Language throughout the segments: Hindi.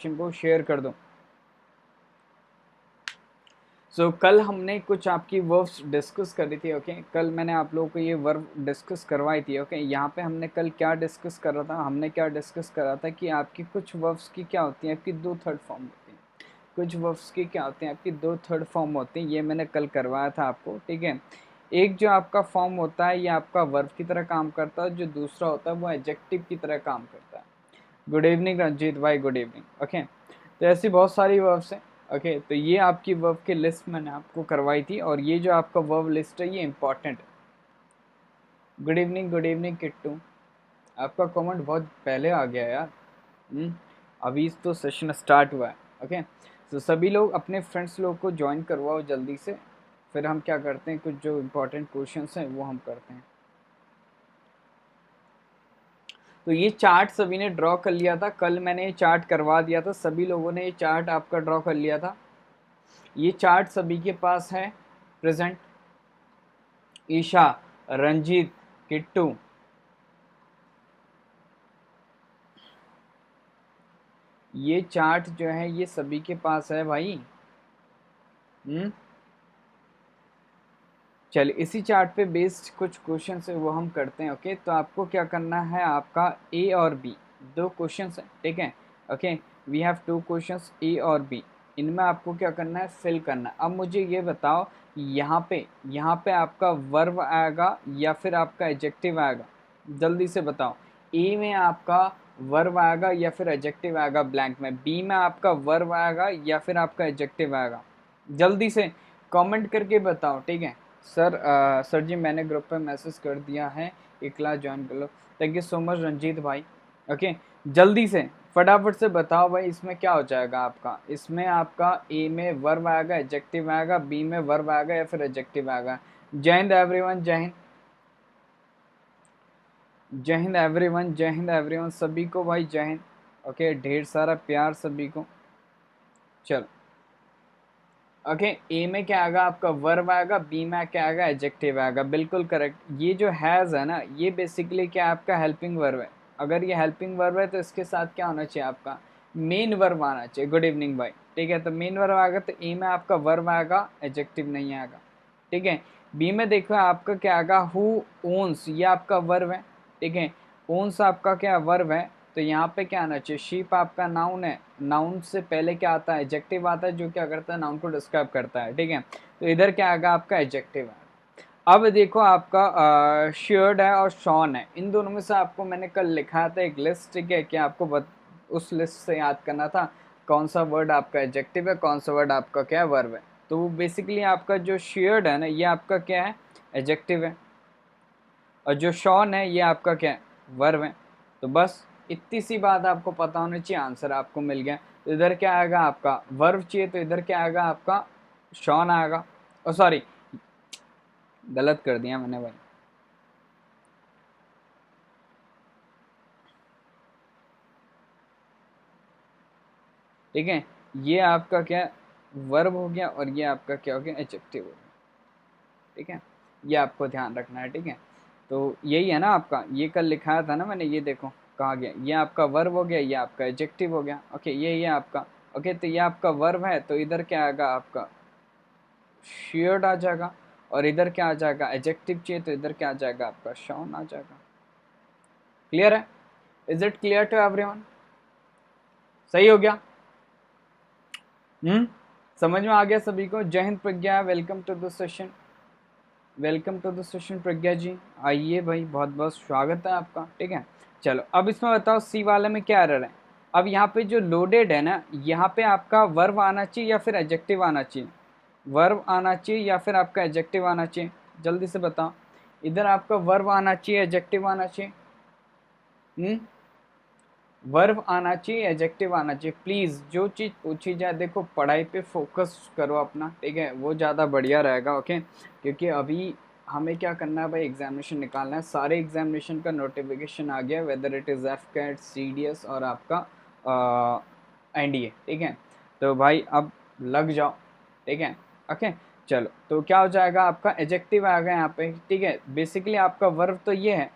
सेशन को शेयर कर दो। सो कल हमने कुछ आपकी वर्ब्स डिस्कस करी थी। ओके कल मैंने आप लोगों को ये वर्ब डिस्कस करवाई थी। ओके यहाँ पे हमने कल क्या डिस्कस कर रहा था, हमने क्या डिस्कस करा था कि आपकी कुछ वर्ब्स की क्या होती हैं, आपकी 2 थर्ड फॉर्म होती हैं, कुछ वर्ब्स की क्या होती हैं, आपकी 2 थर्ड फॉर्म होती हैं। ये मैंने कल करवाया था आपको, ठीक है। एक जो आपका फॉर्म होता है ये आपका वर्ब की तरह काम करता है, जो दूसरा होता है वो एडजेक्टिव की तरह काम करता है। गुड इवनिंग रंजीत भाई, गुड इवनिंग। ओके तो ऐसी बहुत सारी वर्ब्स हैं। ओके तो ये आपकी वर्ब की लिस्ट मैंने आपको करवाई थी, और ये जो आपका वर्ब लिस्ट है ये इंपॉर्टेंट है। गुड इवनिंग किट्टू, आपका कमेंट बहुत पहले आ गया यार। अभी तो सेशन स्टार्ट हुआ है। ओके तो सभी लोग अपने फ्रेंड्स लोग को ज्वाइन करवाओ जल्दी से, फिर हम क्या करते हैं, कुछ जो इम्पोर्टेंट क्वेश्चंस हैं वो हम करते हैं। तो ये चार्ट सभी ने ड्रॉ कर लिया था, कल मैंने ये चार्ट करवा दिया था, सभी लोगों ने ये चार्ट आपका ड्रॉ कर लिया था। ये चार्ट सभी के पास है प्रेजेंट। ईशा, रंजीत, किट्टू, ये चार्ट जो है ये सभी के पास है भाई। चलिए इसी चार्ट पे बेस्ड कुछ क्वेश्चन है वो हम करते हैं। ओके तो आपको क्या करना है, आपका ए और बी 2 क्वेश्चन है, ठीक है। ओके वी हैव 2 क्वेश्चंस ए और बी, इनमें आपको क्या करना है, फिल करना है। अब मुझे ये बताओ यहाँ पे आपका वर्ब आएगा या फिर आपका एडजेक्टिव आएगा, जल्दी से बताओ। ए में आपका वर्ब आएगा या फिर एडजेक्टिव आएगा ब्लैंक में, बी में आपका वर्ब आएगा या फिर आपका एडजेक्टिव आएगा, जल्दी से कमेंट करके बताओ, ठीक है। सर जी मैंने ग्रुप पे मैसेज कर दिया है, एक क्लास ज्वाइन कर लो। Thank you so much Ranjit भाई। ओके जल्दी से फटाफट से बताओ भाई, इसमें क्या हो जाएगा आपका, इसमें आपका ए में वर्ब आएगा, एडजेक्टिव आएगा, बी में वर्ब आएगा या फिर एडजेक्टिव आएगा। जय हिंद एवरीवन, जय हिंद, जय हिंद एवरीवन, जय हिंद एवरीवन, सभी को भाई जय हिंद। ओके ढेर सारा प्यार सभी को। चलो ओके ए में क्या आएगा, आपका वर्ब आएगा, बी में क्या आएगा, एडजेक्टिव आएगा, बिल्कुल करेक्ट। ये जो हैज़ है ना, ये बेसिकली क्या आपका हेल्पिंग वर्ब है। अगर ये हेल्पिंग वर्ब है तो इसके साथ क्या होना चाहिए, आपका मेन वर्ब आना चाहिए। गुड इवनिंग भाई, ठीक है। तो मेन वर्ब आएगा तो ए में आपका वर्ब आएगा, एडजेक्टिव नहीं आएगा, ठीक है। बी में देखो आपका क्या आएगा, हु ओन्स, ये आपका वर्ब है, ठीक है। ओन्स आपका क्या वर्ब है, तो यहाँ पे क्या आना चाहिए, शीप आपका नाउन है, नाउन से पहले क्या आता है, एडजेक्टिव आता है, जो क्या करता है, नाउन को डिस्क्राइब करता है, ठीक है। तो इधर क्या आएगा, आपका एडजेक्टिव है। अब देखो आपका शेयर्ड है और शॉन है, इन दोनों में से आपको मैंने कल लिखा था एक लिस्ट, ठीक है। कि आपको उस लिस्ट से याद करना था कौन सा वर्ड आपका एडजेक्टिव है, कौन सा वर्ड आपका क्या है, वर्ब है। तो बेसिकली आपका जो शेयर्ड है ना, ये आपका क्या है, एडजेक्टिव है, और जो शॉन है ये आपका क्या है, वर्ब है। तो बस इतनी सी बात आपको पता होनी चाहिए, आंसर आपको मिल गया। तो इधर क्या आएगा, आपका वर्ब चाहिए, तो इधर क्या आएगा, आपका शॉन आएगा। ओ सॉरी, गलत कर दिया मैंने भाई, ठीक है। ये आपका क्या वर्ब हो गया, और ये आपका क्या हो गया, एडजेक्टिव हो गया, ठीक है। ये आपको ध्यान रखना है, ठीक है। तो यही है ना आपका, ये कल लिखाया था ना मैंने, ये देखो कहा गया, ये आपका वर्ब हो गया, ये आपका एडजेक्टिव हो गया। ओके ये आपका, ओके तो ये आपका वर्ब है, तो इधर क्या आएगा, आपका शेयर्ड आ जाएगा, और इधर क्या आ जाएगा, एडजेक्टिव चाहिए, तो इधर क्या आ जाएगा, आपका शॉन आ जाएगा। क्लियर है, is it clear to everyone, सही हो गया। समझ में आ गया सभी को। जय हिंद Pragya, welcome to the session, welcome to the session Pragya ji, आइए भाई, बहुत बहुत स्वागत है आपका, ठीक है। चलो अब इसमें बताओ सी वाले में क्या एरर है। अब यहाँ पे जो लोडेड है ना, यहाँ पे आपका वर्ब आना चाहिए या फिर एडजेक्टिव आना चाहिए, वर्ब आना चाहिए या फिर आपका एडजेक्टिव आना चाहिए, जल्दी से बताओ। इधर आपका वर्ब आना चाहिए, एडजेक्टिव आना चाहिए, वर्ब आना चाहिए, एडजेक्टिव आना चाहिए। प्लीज़ जो चीज़ पूछी जाए, देखो पढ़ाई पे फोकस करो अपना, ठीक है, वो ज़्यादा बढ़िया रहेगा। ओके क्योंकि अभी हमें क्या करना है भाई, एग्जामिनेशन निकालना है, सारे एग्जामिनेशन का नोटिफिकेशन आ गया, whether it is AFCAT, C D S और आपका एन डी ए, ठीक है। तो भाई अब लग जाओ, ठीक है। ओके चलो तो क्या हो जाएगा, आपका एडजेक्टिव आ गया यहाँ पे, ठीक है। बेसिकली आपका वर्ब तो ये है,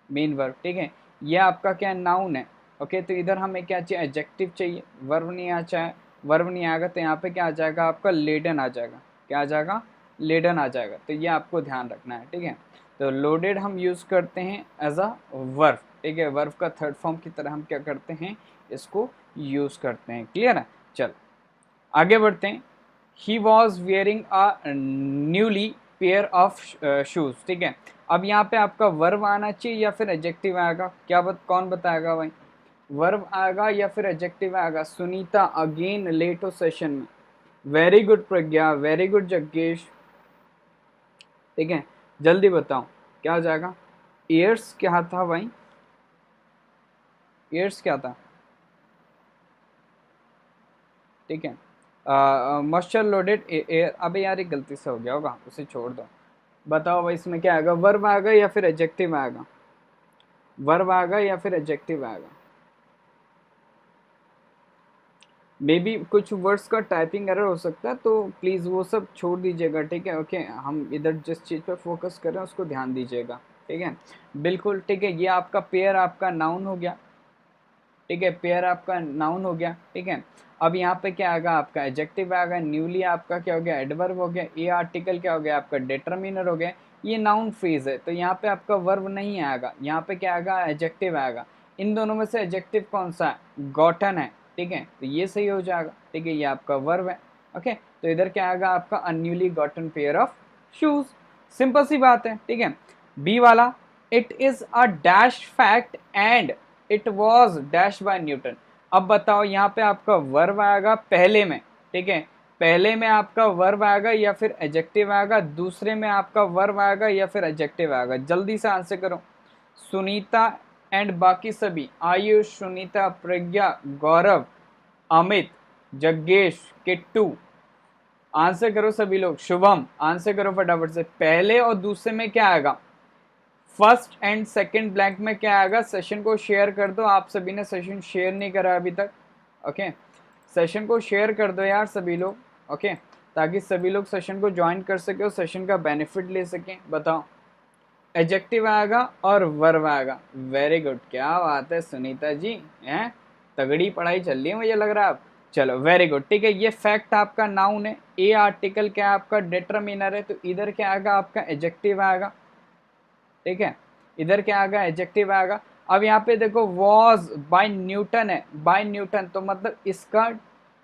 मेन वर्ब, ठीक है। ये आपका क्या नाउन है, ओके, तो इधर हमें क्या चाहिए, एडजेक्टिव चाहिए, वर्ब नहीं वर्ब नहीं आएगा तो यहाँ पे क्या आ जाएगा आपका लेडन आ जाएगा, क्या आ जाएगा, लेडन आ जाएगा। तो ये आपको ध्यान रखना है, ठीक है। तो लोडेड हम यूज़ करते हैं एज अ वर्ब, ठीक है, वर्ब का थर्ड फॉर्म की तरह हम क्या करते हैं, इसको यूज़ करते हैं। क्लियर है, चल आगे बढ़ते हैं। He was wearing a newly pair of shoes, ठीक है। अब यहाँ पे आपका वर्ब आना चाहिए या फिर एडजेक्टिव आएगा, क्या कौन बताएगा भाई, वर्ब आएगा या फिर एडजेक्टिव आएगा। सुनीता अगेन लेट हो सेशन में, वेरी गुड प्रज्ञा, वेरी गुड जग्गेश, ठीक है, जल्दी बताओ क्या हो जाएगा। ईयर्स क्या था भाई, ईयर्स क्या था, ठीक है। मॉइस्चर लोडेड एयर, अबे यार ये गलती से हो गया होगा, उसे छोड़ दो। बताओ भाई इसमें क्या आएगा, वर्ब आएगा या फिर एडजेक्टिव आएगा, वर्ब आएगा या फिर एडजेक्टिव आएगा। मे बी कुछ वर्ड्स का टाइपिंग एरर हो सकता है, तो प्लीज़ वो सब छोड़ दीजिएगा, ठीक है। ओके, हम इधर जिस चीज़ पर फोकस कर रहे हैं उसको ध्यान दीजिएगा, ठीक है, बिल्कुल, ठीक है। ये आपका पेयर आपका नाउन हो गया, ठीक है, पेयर आपका नाउन हो गया, ठीक है। अब यहाँ पे क्या आएगा आपका एडजेक्टिव आएगा, न्यूली आपका क्या हो गया, एडवर्ब हो गया, ए आर्टिकल क्या हो गया आपका डिटरमिनर हो गया। ये नाउन फ्रेज है तो यहाँ पे आपका वर्ब नहीं आएगा, यहाँ पे क्या आएगा, एडजेक्टिव आएगा। इन दोनों में से एडजेक्टिव कौन सा है, गॉटन है, ठीक है, तो ये सही हो जाएगा, ठीक है, ये आपका वर्ब है। ओके, तो इधर क्या आएगा आपका a newly gotten pair of shoes, simple सी बात है, ठीक है। बी वाला, it is a dash fact and it was dash by Newton. अब बताओ यहाँ पे आपका वर्ब आएगा पहले में, ठीक है, पहले में आपका वर्ब आएगा या फिर एडजेक्टिव आएगा, दूसरे में आपका वर्ब आएगा या फिर एडजेक्टिव आएगा, जल्दी से आंसर करो। सुनीता एंड बाकी सभी, आयुष, सुनीता, प्रज्ञा, गौरव, अमित, जग्गेश, किट्टू, आंसर करो सभी लोग। शुभम, आंसर करो फटाफट से, पहले और दूसरे में क्या आएगा, फर्स्ट एंड सेकंड ब्लैंक में क्या आएगा। सेशन को शेयर कर दो, आप सभी ने सेशन शेयर नहीं करा अभी तक, ओके, सेशन को शेयर कर दो यार सभी लोग, ओके, ताकि सभी लोग सेशन को ज्वाइन कर सके और सेशन का बेनिफिट ले सकें। बताओ, एडजेक्टिव आएगा और वर्ब आएगा, वेरी गुड, क्या बात है सुनीता जी, हैं, तगड़ी पढ़ाई चल रही है मुझे लग रहा है आप। चलो वेरी गुड, ठीक है, ये फैक्ट आपका नाउन है, ए आर्टिकल क्या आपका डिटरमिनर है, तो इधर क्या आएगा आपका एडजेक्टिव आएगा, ठीक है, इधर क्या आएगा, एडजेक्टिव आएगा। अब यहाँ पे देखो वॉज बाय न्यूटन है, बाय न्यूटन, तो मतलब इसका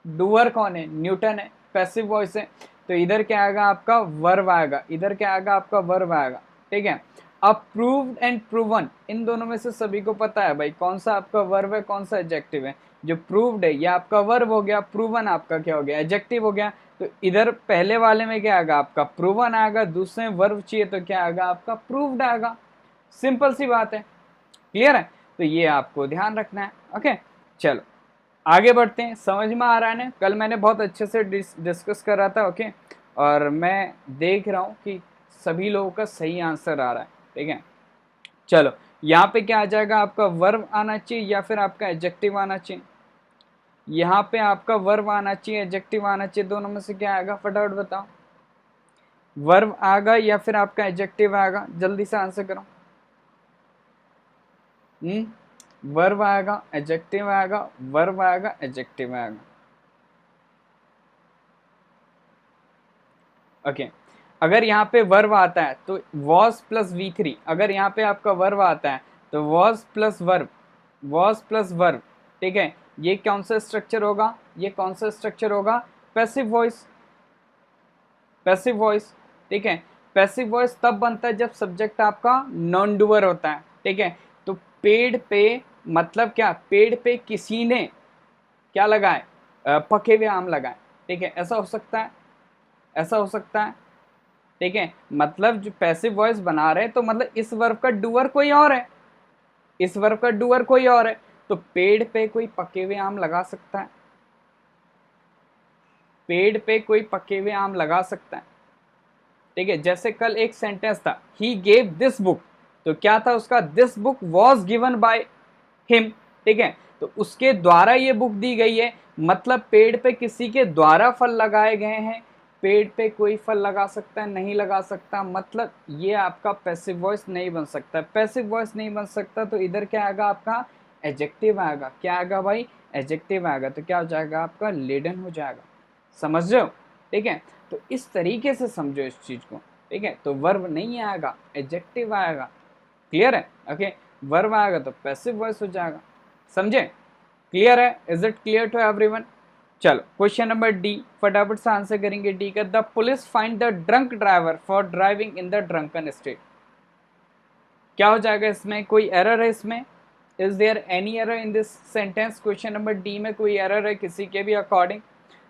डूअर कौन है, न्यूटन है, पैसिव वॉइस है, तो इधर क्या आएगा आपका वर्ब आएगा, इधर क्या आएगा आपका वर्ब आएगा, ठीक है। अब प्रूव्ड एंड प्रूवन, इन दोनों में से सभी को पता है भाई कौन सा आपका वर्ब है कौन सा एडजेक्टिव है। जो प्रूव्ड है ये आपका वर्ब हो गया, प्रूवन आपका क्या हो गया, एडजेक्टिव हो गया। तो इधर पहले वाले में क्या आएगा आपका प्रूवन आएगा, दूसरे में वर्ब चाहिए तो क्या आएगा आपका प्रूव्ड आएगा, सिंपल सी बात है, क्लियर है। तो ये आपको ध्यान रखना है, ओके। चलो आगे बढ़ते हैं, समझ में आ रहा है ना, कल मैंने बहुत अच्छे से डिस्कस कर रहा था, ओके, और मैं देख रहा हूँ कि सभी लोगों का सही आंसर आ रहा है, ठीक है। चलो यहाँ पे क्या आ जाएगा आपका वर्ब आना चाहिए या फिर आपका एडजेक्टिव आना चाहिए, यहाँ पे आपका वर्ब आना चाहिए एडजेक्टिव आना चाहिए, दोनों में से क्या आएगा फटाफट बताओ, वर्ब आएगा या फिर आपका एडजेक्टिव आएगा, जल्दी से आंसर करो। वर्ब आएगा, एडजेक्टिव आएगा, वर्ब आएगा, एडजेक्टिव आएगा, ओके। अगर यहाँ पे वर्ब आता है तो वॉज प्लस V3, अगर यहाँ पे आपका वर्ब आता है तो was plus verb, was plus verb, ठीक है, ये कौन सा स्ट्रक्चर होगा, ये कौन सा स्ट्रक्चर होगा, पैसिव वॉइस, पैसिव वॉइस, ठीक है। पैसिव वॉइस तब बनता है जब सब्जेक्ट आपका नॉन डूअर होता है, ठीक है। तो पेड़ पे मतलब क्या, पेड़ पे किसी ने क्या लगाए, पके हुए आम लगाए, ठीक है, ऐसा हो सकता है, ऐसा हो सकता है, ठीक है। मतलब जो पैसिव वॉइस बना रहे हैं तो मतलब इस वर्ब का डूअर कोई और है, इस वर्ब का डूअर कोई और है, तो पेड़ पे कोई पके हुए आम लगा सकता है, पेड़ पे कोई पके हुए आम लगा सकता है, ठीक है। जैसे कल एक सेंटेंस था, ही गेव दिस बुक, तो क्या था उसका, this book was given by him, ठीक है, तो उसके द्वारा ये बुक दी गई है, मतलब पेड़ पे किसी के द्वारा फल लगाए गए हैं, पेड़ पे कोई फल लगा सकता है नहीं लगा सकता, मतलब ये आपका पैसिव वॉइस नहीं बन सकता, पैसिव वॉइस नहीं बन सकता, तो इधर क्या आएगा आपका एडजेक्टिव आएगा। क्या आएगा भाई? एडजेक्टिव आएगा। तो क्या हो जाएगा आपका? लेडन हो जाएगा। समझ रहे हो? ठीक है, तो इस तरीके से समझो इस चीज को। ठीक है, तो वर्ब नहीं आएगा, एडजेक्टिव आएगा। क्लियर है? ओके, वर्ब आएगा तो पैसिव वॉइस हो जाएगा। समझे? क्लियर है? Is it clear to everyone? चलो क्वेश्चन नंबर डी, फटाफट से आंसर करेंगे डी का। The police find the drunk driver for driving in the drunken state. क्या हो जाएगा इसमें? कोई एरर है इसमें? Is there any error in this sentence? Question number D में कोई एरर है किसी के भी according?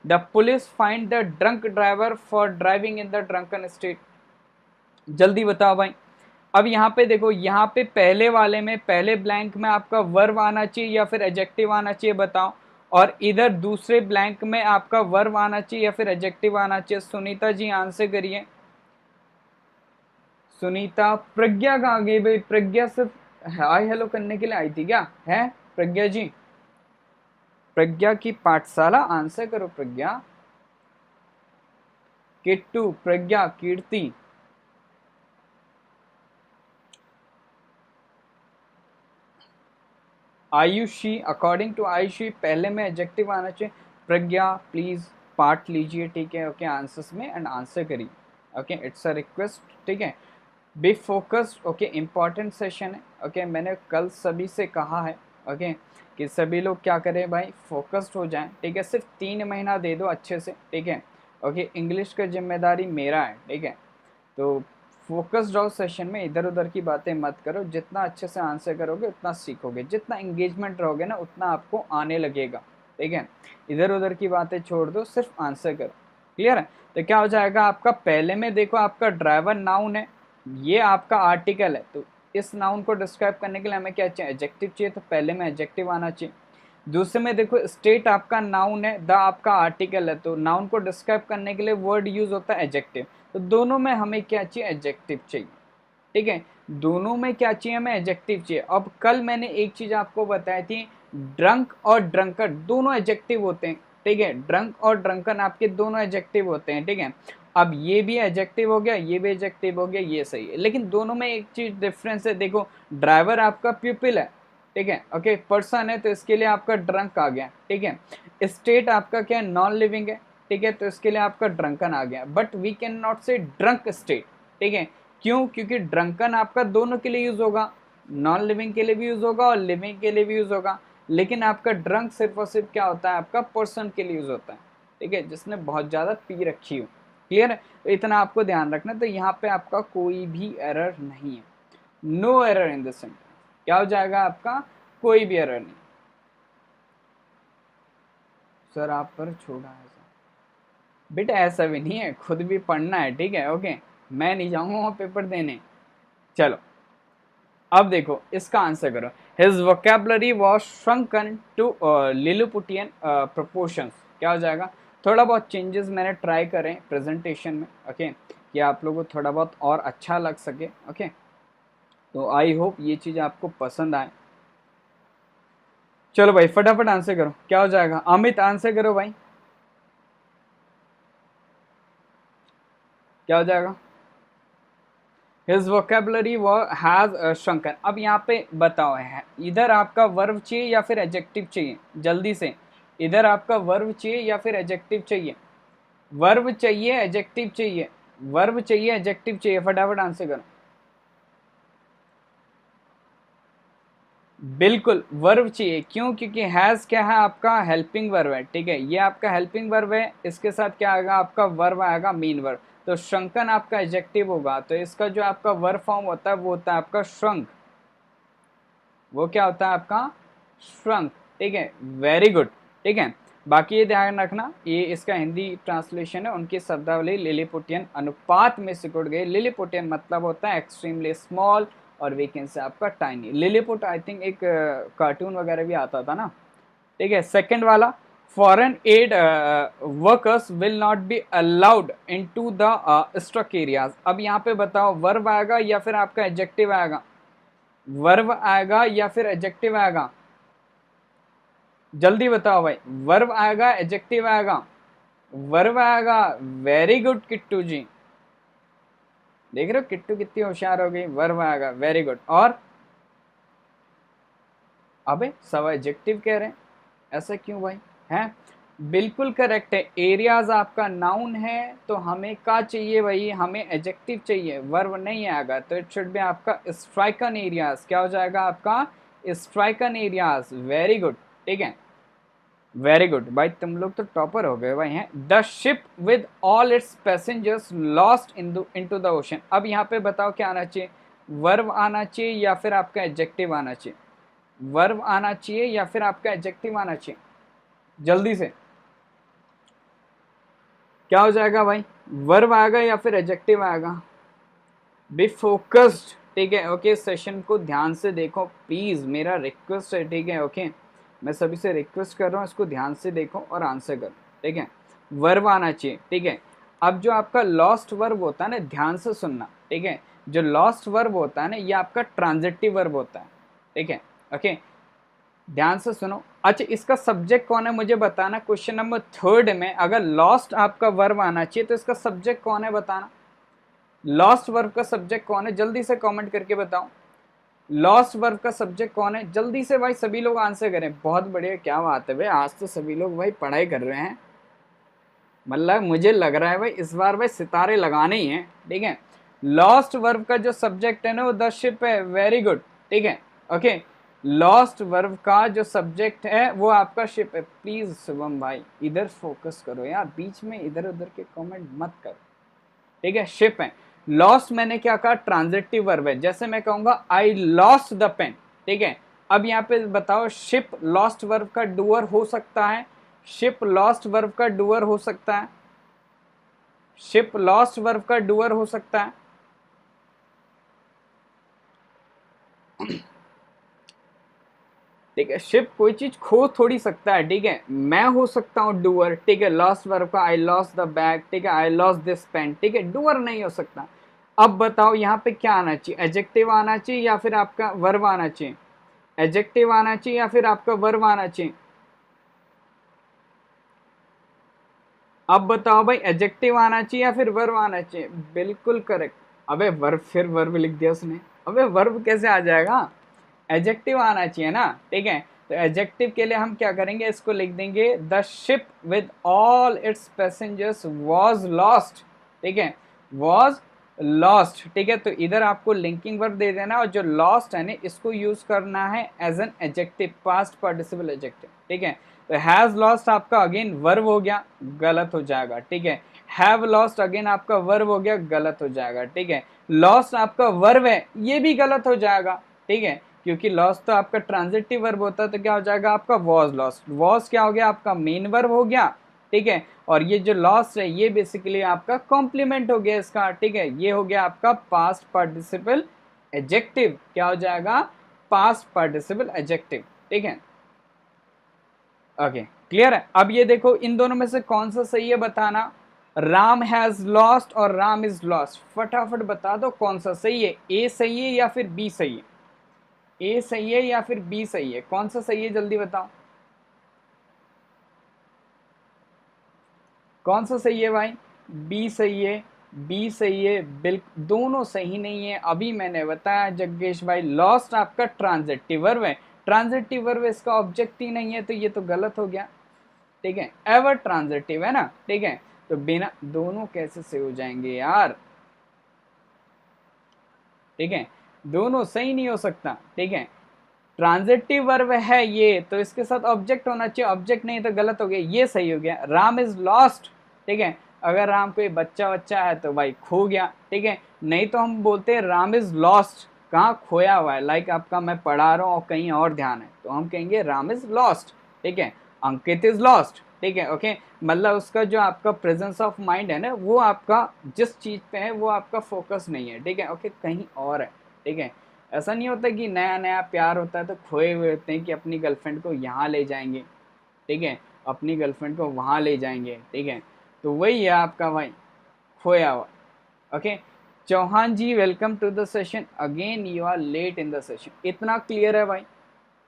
The police find the drunk driver for driving in the drunken state. जल्दी बताओ भाई। अब यहाँ पे देखो, यहाँ पे पहले वाले में, पहले ब्लैंक में आपका वर्ब आना चाहिए या फिर एडजेक्टिव आना चाहिए? बताओ। और इधर दूसरे ब्लैंक में आपका वर्ब आना चाहिए या फिर एडजेक्टिव आना चाहिए? सुनीता जी आंसर करिए। सुनीता। प्रज्ञा कहाँ गई भाई? प्रज्ञा सिर्फ हाय हेलो करने के लिए आई थी क्या? है प्रज्ञा जी? प्रज्ञा की पाठशाला, आंसर करो प्रज्ञा। किट्टू, प्रज्ञा, कीर्ति, आयुषी। अकॉर्डिंग टू आयुषी पहले में एडजेक्टिव आना चाहिए। प्रज्ञा प्लीज पार्ट लीजिए, ठीक है? ओके, आंसर्स में एंड आंसर करिए। ओके, इट्स अ रिक्वेस्ट, ठीक है? Be focused. Okay, important session है। ओके, मैंने कल सभी से कहा है, ओके, कि सभी लोग क्या करें भाई? फोकस्ड हो जाएं, ठीक है? सिर्फ 3 महीना दे दो अच्छे से, ठीक है? ओके, इंग्लिश का जिम्मेदारी मेरा है, ठीक है? तो फोकस्ड रहो सेशन में, इधर उधर की बातें मत करो। जितना अच्छे से आंसर करोगे उतना सीखोगे, जितना एंगेजमेंट रहोगे ना उतना आपको आने लगेगा, ठीक है? इधर उधर की बातें छोड़ दो, सिर्फ आंसर करो। क्लियर है? तो क्या हो जाएगा आपका? पहले में देखो, आपका ड्राइवर नाउन है, ये आपका आर्टिकल है। तो इस नाउन को डिस्क्राइब करने के लिए हमें क्या चाहिए? एडजेक्टिव चाहिए। तो पहले में एडजेक्टिव आना चाहिए। दूसरे में देखो, स्टेट आपका नाउन है, द आपका आर्टिकल है, तो नाउन को डिस्क्राइब करने के लिए वर्ड यूज होता है एडजेक्टिव। तो दोनों में हमें क्या चाहिए? एडजेक्टिव चाहिए, ठीक है? दोनों में क्या चाहिए? हमें एडजेक्टिव चाहिए। अब कल मैंने एक चीज आपको बताई थी, ड्रंक और ड्रंकन दोनों एडजेक्टिव होते हैं, ठीक है? ड्रंक और ड्रंकन आपके दोनों एडजेक्टिव होते हैं, ठीक है? अब ये भी एडजेक्टिव हो गया, ये भी एडजेक्टिव हो गया, ये सही है। लेकिन दोनों में एक चीज डिफरेंस है, देखो, ड्राइवर आपका प्यूपिल है, ठीक है? ओके, पर्सन है, तो इसके लिए आपका ड्रंक आ गया, ठीक है? स्टेट आपका क्या है? नॉन लिविंग है, ठीक है? तो इसके लिए आपका ड्रंकन आ गया। बट वी कैन नॉट से ड्रंक स्टेट, ठीक है? क्यों? क्योंकि ड्रंकन आपका दोनों के लिए यूज होगा, नॉन लिविंग के लिए भी यूज होगा और लिविंग के लिए भी यूज होगा। लेकिन आपका ड्रंक सिर्फ और सिर्फ क्या होता है? आपका पर्सन के लिए यूज होता है, ठीक है? जिसने बहुत ज्यादा पी रखी हो। क्लियर है? तो इतना आपको ध्यान रखना। तो यहाँ पे आपका कोई भी एरर नहीं है, no error in this sentence. क्या हो जाएगा आपका? कोई भी एरर नहीं। सर आप पर छोड़ा है सर। बेटा ऐसा भी नहीं है, खुद भी पढ़ना है, ठीक है? ओके, मैं नहीं जाऊंगा वहां पेपर देने। चलो अब देखो, इसका आंसर करो। His vocabulary was shrunken to Lilliputian proportions. क्या हो जाएगा? थोड़ा बहुत चेंजेस मैंने ट्राई करें प्रेजेंटेशन में, ओके, कि आप लोगों को थोड़ा बहुत और अच्छा लग सके, ओके? तो आई होप ये चीज़ आपको पसंद आए। चलो भाई फटाफट आंसर करो, क्या हो जाएगा? अमित आंसर करो भाई, क्या हो जाएगा? His vocabulary has shrunken। अब यहाँ पे बताओ है, इधर आपका वर्ब चाहिए या फिर एडजेक्टिव चाहिए? जल्दी से, इधर आपका वर्ब चाहिए या फिर एडजेक्टिव चाहिए? वर्ब चाहिए, एडजेक्टिव चाहिए? वर्ब चाहिए, एडजेक्टिव चाहिए? फटाफट आंसर करो। बिल्कुल वर्ब चाहिए। क्यों? क्योंकि हैज क्या है? आपका हेल्पिंग वर्ब है, ठीक है? ये आपका हेल्पिंग वर्ब है, इसके साथ क्या आएगा? आपका वर्ब आएगा, मेन वर्ब। तो श्रंकन आपका एडजेक्टिव होगा, तो इसका जो आपका वर्ब फॉर्म होता है वो होता है आपका श्रंक। वो क्या होता है आपका? श्रंक, ठीक है? वेरी गुड, ठीक है? बाकी ये ध्यान रखना, ये इसका हिंदी ट्रांसलेशन है। उनकी शब्दावली लिलीपुटियन अनुपात में सिकुड़ गई। लिलीपुटियन मतलब होता है एक्सट्रीमली स्मॉल, और वीकेंड से आपका टाइनी। लिलीपुट आई थिंक एक कार्टून वगैरह भी आता था ना, ठीक है? सेकंड वाला, foreign aid workers will not be allowed into the struck areas. अब यहाँ पे बताओ, वर्ब आएगा या फिर आपका एडजेक्टिव आएगा? वर्ब आएगा या फिर एडजेक्टिव आएगा? जल्दी बताओ भाई, वर्ब आएगा, एडजेक्टिव आएगा? वर्ब आएगा। वेरी गुड किट्टू जी, देख रहे हो किट्टू कितनी होशियार हो गई? वर्ब आएगा, वेरी गुड। और अबे सब एडजेक्टिव कह रहे हैं, ऐसा क्यों भाई? हैं, बिल्कुल करेक्ट है। एरियाज आपका नाउन है तो हमें क्या चाहिए भाई? हमें एडजेक्टिव चाहिए, वर्ब नहीं आएगा, तो इट शुड बी आपका स्ट्राइकन एरियाज। क्या हो जाएगा आपका? Stricken areas. वेरी गुड, ठीक है, वेरी गुड भाई, तुम लोग तो टॉपर हो गए भाई हैं। The ship with all it's passengers lost into the ocean. अब यहाँ पे बताओ क्या आना चाहिए? वर्ब आना चाहिए या फिर आपका एडजेक्टिव आना चाहिए? वर्ब आना चाहिए या फिर आपका एडजेक्टिव आना चाहिए? जल्दी से क्या हो जाएगा भाई? वर्ब आएगा या फिर एडजेक्टिव आएगा? बी फोकस्ड, ठीक है, ओके। सेशन को ध्यान से देखो प्लीज, मेरा रिक्वेस्ट है, ठीक है, ओके। मैं सभी से रिक्वेस्ट कर रहा हूँ, इसको ध्यान से देखो और आंसर करो, ठीक है। वर्ब आना चाहिए, ठीक है। अब जो आपका लॉस्ट वर्ब होता है ना, ध्यान से सुनना, ठीक है। जो लॉस्ट वर्ब होता है ना, ये आपका ट्रांजिटिव वर्ब होता है, ठीक है, ओके। ध्यान से सुनो। अच्छा, इसका सब्जेक्ट कौन है मुझे बताना। क्वेश्चन नंबर 3 में अगर लॉस्ट आपका वर्ब आना चाहिए तो इसका सब्जेक्ट कौन है बताना। लॉस्ट वर्ब का सब्जेक्ट कौन है? जल्दी से कमेंट करके बताओ। लॉस्ट वर्ब का सब्जेक्ट कौन है? जल्दी से भाई सभी लोग आंसर करें। बहुत बढ़िया, क्या बात है भाई, आज तो सभी लोग भाई पढ़ाई कर रहे हैं। मतलब मुझे लग रहा है भाई इस बार भाई सितारे लगाने ही हैं, ठीक है। लॉस्ट वर्ब का जो सब्जेक्ट है ना वो द शिप है। वेरी गुड, ठीक है, ओके। लॉस्ट वर्ब का जो सब्जेक्ट है वो आपका शिप है। प्लीज शुभम भाई इधर फोकस करो यार, बीच में इधर उधर के कमेंट मत करो, ठीक है। शिप है। लॉस्ट मैंने क्या कहा? ट्रांजिटिव वर्ब है। जैसे मैं कहूंगा आई लॉस्ट द पेन, ठीक है। अब यहाँ पे बताओ, शिप लॉस्ट वर्ब का डूअर हो सकता है? शिप लॉस्ट वर्ब का डूअर हो सकता है? शिप लॉस्ट वर्ब का डूअर हो सकता है? ठीक है, शिप कोई चीज खो थोड़ी सकता है, ठीक है। मैं हो सकता हूँ डूअर, ठीक है, लॉस्ट वर्ब का। आई लॉस्ट द बैग, ठीक है, आई लॉस्ट दिस पेन, ठीक है, डूअर नहीं हो सकता। अब बताओ यहाँ पे क्या आना चाहिए? एडजेक्टिव आना चाहिए या फिर आपका वर्ब आना चाहिए? एडजेक्टिव आना चाहिए या फिर आपका वर्ब आना चाहिए? अब बताओ भाई, एडजेक्टिव आना चाहिए या फिर वर्ब आना चाहिए? बिल्कुल करेक्ट। अबे वर्ब, फिर वर्ब लिख दिया उसने। अबे वर्ब कैसे आ जाएगा? एडजेक्टिव आना चाहिए ना, ठीक है। तो एडजेक्टिव के लिए हम क्या करेंगे? इसको लिख देंगे the ship with all it's passengers was lost, ठीक है, वाज लॉस्ट, ठीक है। तो इधर आपको लिंकिंग वर्ब दे देना और जो लॉस्ट है ना इसको यूज करना है as an adjective, past participle adjective, ठीक है। तो हैज लॉस्ट आपका अगेन वर्ब हो गया, गलत हो जाएगा, ठीक है। हैव लॉस्ट अगेन आपका वर्ब हो गया, गलत हो जाएगा, ठीक है। लॉस्ट आपका वर्ब है, ये भी गलत हो जाएगा, ठीक है, क्योंकि लॉस्ट तो आपका ट्रांजिटिव वर्ब होता है। तो क्या हो जाएगा आपका? Was lost. वॉज क्या हो गया आपका? मेन वर्ब हो गया, ठीक है। और ये जो लॉस्ट है ये बेसिकली आपका कॉम्प्लीमेंट हो गया इसका, ठीक है। ये हो गया आपका पास्ट पार्टिसिपल एडजेक्टिव। क्या हो जाएगा? पास्ट पार्टिसिपल एडजेक्टिव, ठीक है, ओके, क्लियर है। अब ये देखो, इन दोनों में से कौन सा सही है बताना। राम हैज लॉस्ट और राम इज लॉस्ट, फटाफट बता दो कौन सा सही है। ए सही है या फिर बी सही है? ए सही है या फिर बी सही है? कौन सा सही है जल्दी बताओ, कौन सा सही है भाई? बी सही है, बी सही है, बिल्कुल दोनों सही नहीं है। अभी मैंने बताया जग्गेश भाई, लॉस्ट आपका ट्रांजिटिव वर्ब है। ट्रांजिटिव वर्ब इसका ऑब्जेक्ट ही नहीं है, तो ये तो गलत हो गया, ठीक है। एवर ट्रांजिटिव है ना, ठीक है। तो बिना, दोनों कैसे से हो जाएंगे यार, ठीक है, दोनों सही नहीं हो सकता, ठीक है। ट्रांजिटिव वर्ब है ये, तो इसके साथ ऑब्जेक्ट होना चाहिए, ऑब्जेक्ट नहीं तो गलत हो गया। ये सही हो गया, राम इज लॉस्ट, ठीक है। अगर राम कोई बच्चा बच्चा है तो भाई खो गया, ठीक है। नहीं तो हम बोलते हैं राम इज लॉस्ट, कहाँ खोया हुआ है, लाइक आपका मैं पढ़ा रहा हूँ और कहीं और ध्यान है, तो हम कहेंगे राम इज लॉस्ट, ठीक है। अंकित इज लॉस्ट, ठीक है, ओके। मतलब उसका जो आपका प्रेजेंस ऑफ माइंड है ना, वो आपका जिस चीज पे है वो आपका फोकस नहीं है, ठीक है, ओके, कहीं और है, ठीक है। ऐसा नहीं होता कि नया नया प्यार होता है तो खोए हुए होते हैं कि अपनी गर्लफ्रेंड को यहाँ ले जाएंगे, ठीक है, अपनी गर्लफ्रेंड को वहाँ ले जाएंगे, ठीक है। तो वही है आपका भाई खोया हुआ, okay. Chauhan ji welcome to the session again, you are late in the session. इतना क्लियर है भाई,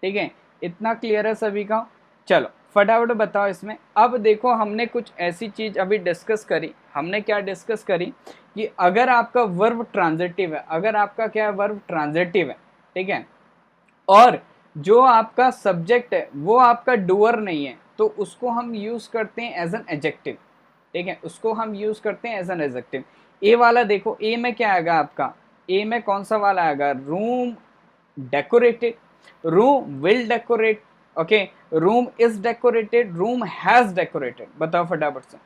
ठीक है, इतना क्लियर है सभी का। चलो फटाफट बताओ इसमें। अब देखो, हमने कुछ ऐसी चीज अभी डिस्कस करी। हमने क्या डिस्कस करी कि अगर आपका वर्ब ट्रांजिटिव है, अगर आपका क्या है, वर्ब ट्रांजिटिव है, ठीक है, और जो आपका सब्जेक्ट है वो आपका डूअर नहीं है, तो उसको हम यूज करते हैं एज एन एडजेक्टिव। ठीक है, उसको हम यूज करते हैं एज एन एडजेक्टिव। ए वाला देखो, ए में क्या आएगा आपका, ए में कौन सा वाला आएगा, room decorated, room will decorate, okay, room is decorated, room has decorated. बताओ फटाफट से।